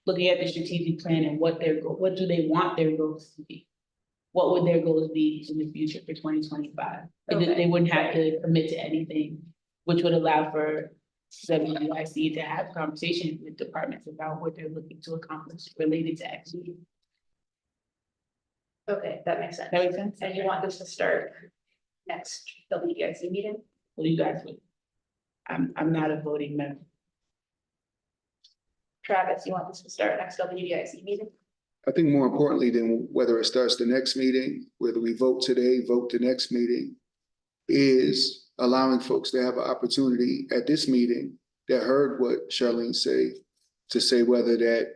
looking at the strategic plan and what do they want their goals to be? What would their goals be in the future for 2025? And then they wouldn't have to commit to anything, which would allow for WDIC to have conversations with departments about what they're looking to accomplish related to equity. Okay, that makes sense. That makes sense? And you want this to start next WDIC meeting? Well, you guys would. I'm not a voting member. Travis, you want this to start next WDIC meeting? I think more importantly than whether it starts the next meeting, whether we vote today, vote the next meeting, is allowing folks to have an opportunity at this meeting that heard what Charlene said, to say whether that,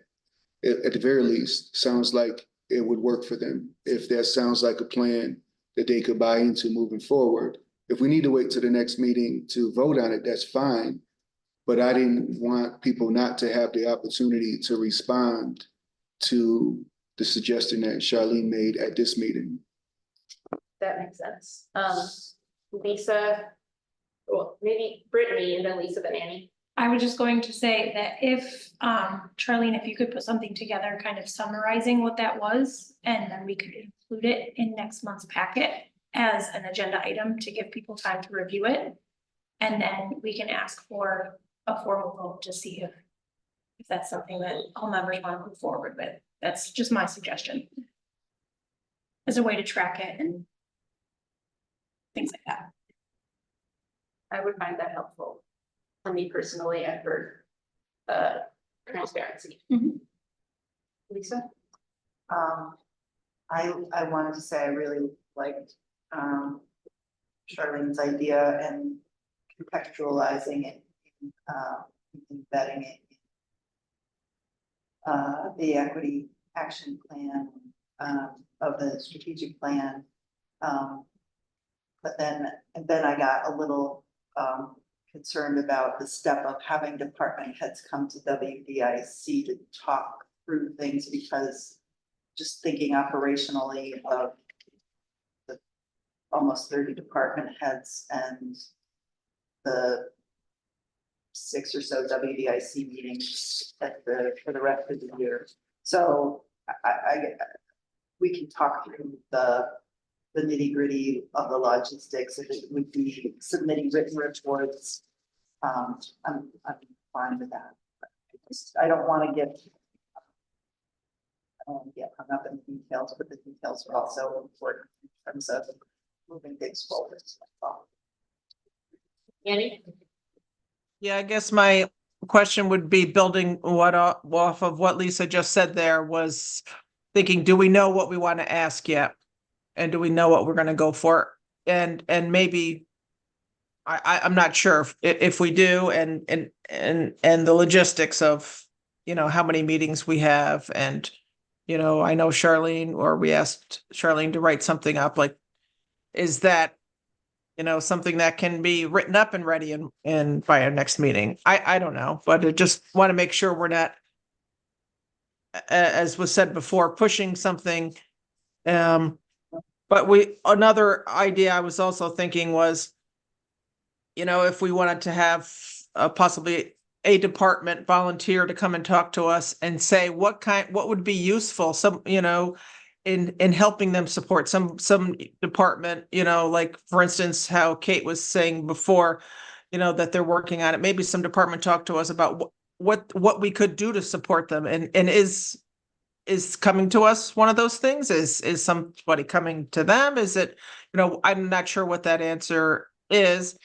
at the very least, sounds like it would work for them. If that sounds like a plan that they could buy into moving forward. If we need to wait till the next meeting to vote on it, that's fine. But I didn't want people not to have the opportunity to respond to the suggestion that Charlene made at this meeting. That makes sense. Lisa, well, maybe Brittany and then Lisa, then Annie. I was just going to say that if, Charlene, if you could put something together, kind of summarizing what that was, and then we could include it in next month's packet as an agenda item to give people time to review it. And then we can ask for a formal vote to see if that's something that all members want to move forward with. That's just my suggestion. As a way to track it and things like that. I would find that helpful. For me personally, and for transparency. Lisa? I wanted to say I really liked Charlene's idea and contextualizing it, embedding it in the equity action plan of the strategic plan. But then I got a little concerned about the step of having department heads come to WDIC to talk through things, because just thinking operationally of the almost 30 department heads and the 6 or so WDIC meetings for the rest of the year. So we can talk through the nitty gritty of the logistics. If it would be submitting written reports, I'm fine with that. I don't want to get hung up in the details, but the details are also important in terms of moving things forward. Annie? Yeah, I guess my question would be building off of what Lisa just said there, was thinking, do we know what we want to ask yet? And do we know what we're going to go for? And maybe I'm not sure if we do, and the logistics of, how many meetings we have. And, I know Charlene, or we asked Charlene to write something up, like, is that, something that can be written up and ready and by our next meeting? I don't know, but I just want to make sure we're not, as was said before, pushing something. But another idea I was also thinking was, if we wanted to have possibly a department volunteer to come and talk to us and say what would be useful, in helping them support some department, like for instance, how Kate was saying before, that they're working on it. Maybe some department talk to us about what we could do to support them, and is coming to us one of those things? Is somebody coming to them? Is it, I'm not sure what that answer is.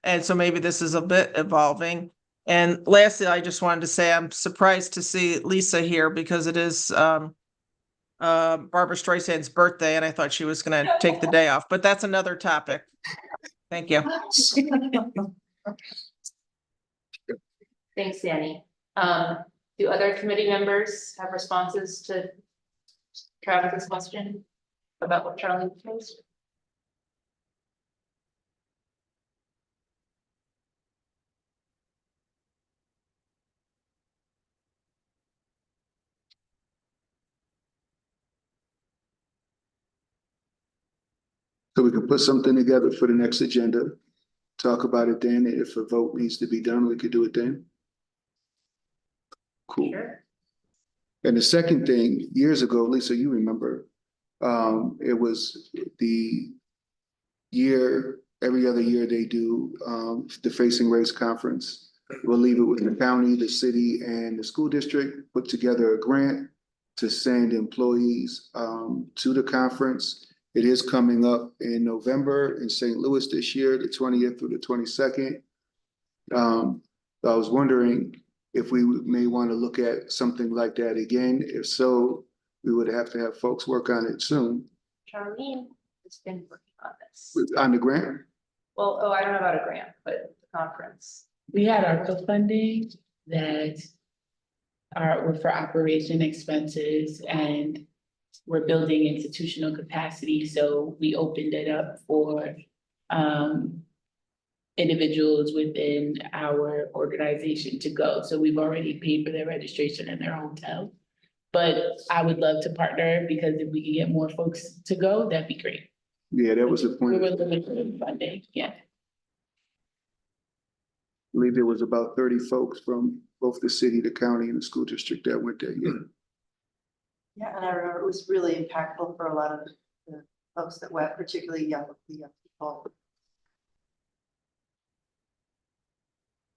And so maybe this is a bit evolving. And lastly, I just wanted to say I'm surprised to see Lisa here, because it is Barbara Streisand's birthday, and I thought she was going to take the day off, but that's another topic. Thank you. Thanks, Annie. Do other committee members have responses to Travis's question about what Charlie proposed? So we can put something together for the next agenda, talk about it then. If a vote needs to be done, we could do it then. Cool. Sure. And the second thing, years ago, Lisa, you remember, it was the year, every other year they do, the Facing Race Conference. We'll leave it with the county, the city, and the school district, put together a grant to send employees, to the conference. It is coming up in November in St. Louis this year, the 20th through the 22nd. I was wondering if we may want to look at something like that again. If so, we would have to have folks work on it soon. Charlene has been working on this. On the grant? Well, I don't know about a grant, but the conference. We had ARPA funding that were for operation expenses, and we're building institutional capacity, so we opened it up for individuals within our organization to go. So we've already paid for their registration and their hotel. But I would love to partner, because if we can get more folks to go, that'd be great. Yeah, that was the We point. were looking for funding, yeah. I believe there was about 30 folks from both the city, the county, and the school district that went there. Yeah. Yeah, and I remember it was really impactful for a lot of the folks that went, particularly young people.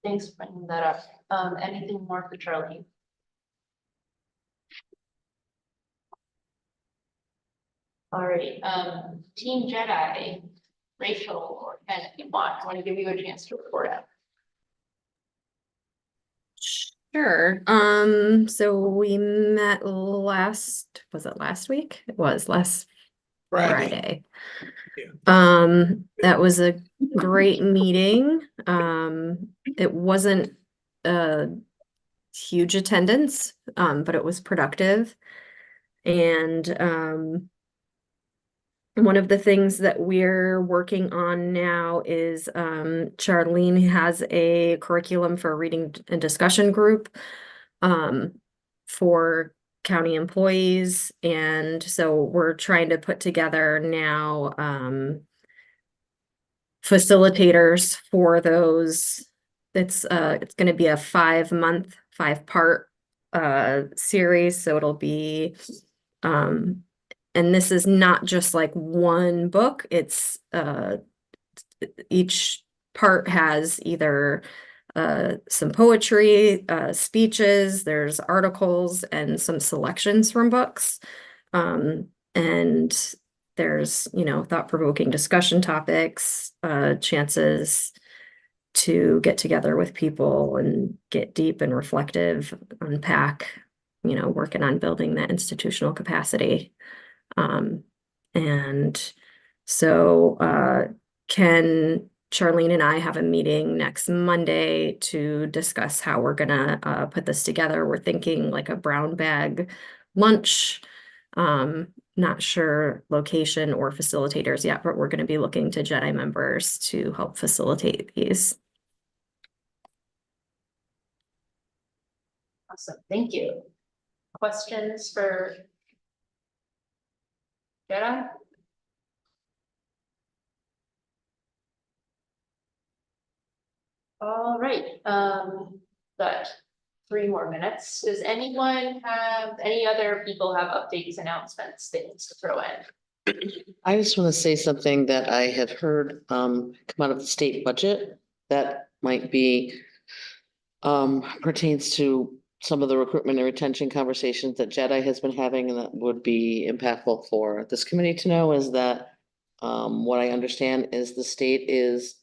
Thanks for bringing that up. Anything more for Charlie? All right, Team Jedi, Rachel, or Ken, if you want, I want to give you a chance to report out. Sure. So we met was it last week? It was last Friday. That was a great meeting. It wasn't a huge attendance, but it was productive. And one of the things that we're working on now is Charlene has a curriculum for a reading and discussion group for county employees. And so we're trying to put together now facilitators for those. It's going to be a 5-month, 5-part series. So it'll be and this is not just like one book. It's each part has either some poetry, speeches, there's articles, and some selections from books. And there's, thought-provoking discussion topics, chances to get together with people and get deep and reflective, unpack, working on building that institutional capacity. And so Charlene and I have a meeting next Monday to discuss how we're gonna put this together. We're thinking like a brown bag lunch. Not sure location or facilitators yet, but we're gonna be looking to Jedi members to help facilitate these. Awesome, thank you. Questions for Jedi? All right, got 3 more minutes. Does anyone have, any other people have updates, announcements, things to throw in? I just want to say something that I had heard come out of the state budget that might be pertains to some of the recruitment and retention conversations that Jedi has been having, and that would be impactful for this committee to know, is that what I understand is the state is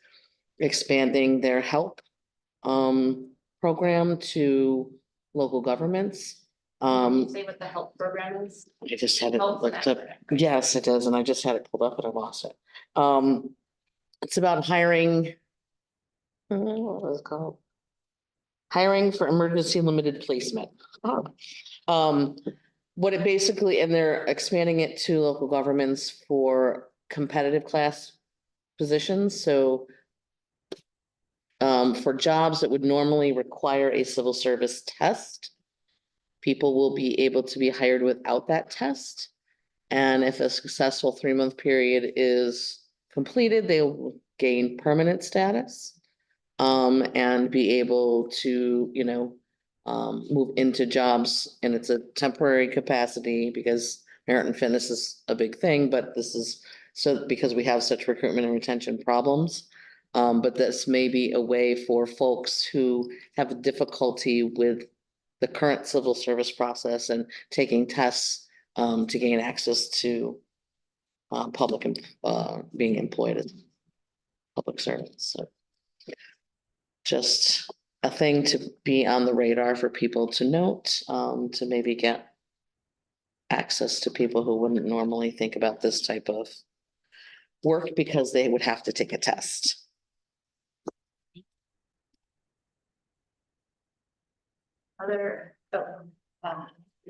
expanding their help program to local governments. Can you say what the help program is? I just had it Health looked up. network. Yes, it does, and I just had it pulled up, but I lost it. It's about hiring. What was it called? Hiring for emergency limited placement. what it basically, and they're expanding it to local governments for competitive class positions, so for jobs that would normally require a civil service test, people will be able to be hired without that test. And if a successful 3-month period is completed, they will gain permanent status. And be able to, move into jobs, and it's a temporary capacity because merit and fitness is a big thing, but this is so because we have such recruitment and retention problems. But this may be a way for folks who have difficulty with the current civil service process and taking tests to gain access to public being employed as public servants. So just a thing to be on the radar for people to note, to maybe get access to people who wouldn't normally think about this type of work because they would have to take a test.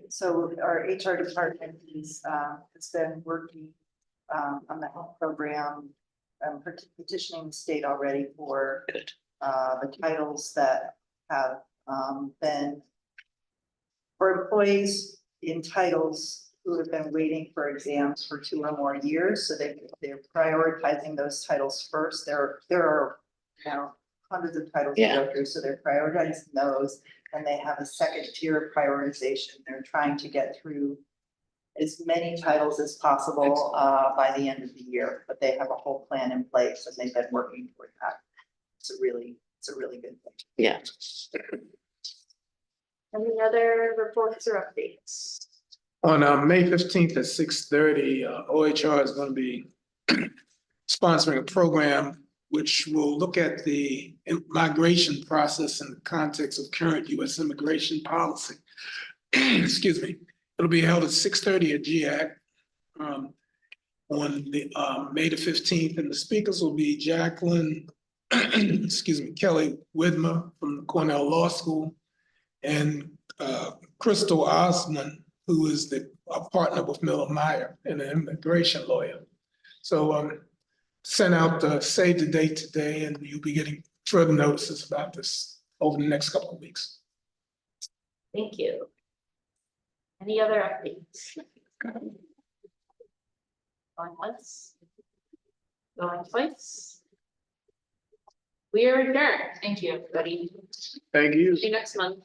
So our HR department has been working on the health program, petitioning the state already for the titles that have been for employees in titles who have been waiting for exams for 2 or more years. So they're prioritizing those titles first. There are hundreds of titles to go through, so they're prioritizing those. And they have a second tier prioritization. They're trying to get through as many titles as possible by the end of the year, but they have a whole plan in place and they've been working toward that. It's a really good thing. Yeah. Any other reports or updates? On May 15th at 6:30, OHR is going to be sponsoring a program which will look at the migration process in the context of current U.S. immigration policy. Excuse me. It'll be held at 6:30 at GIAC on the May the 15th, and the speakers will be Jacqueline, Kelly Widmer from the Cornell Law School, and Crystal Osman, who is a partner with Miller Meyer and an immigration lawyer. So sent out the save the date today, and you'll be getting further notices about this over the next couple of weeks. Thank you. Any other updates? Going once? Going twice? We are adjourned. Thank you, everybody. Thank you. See you next month.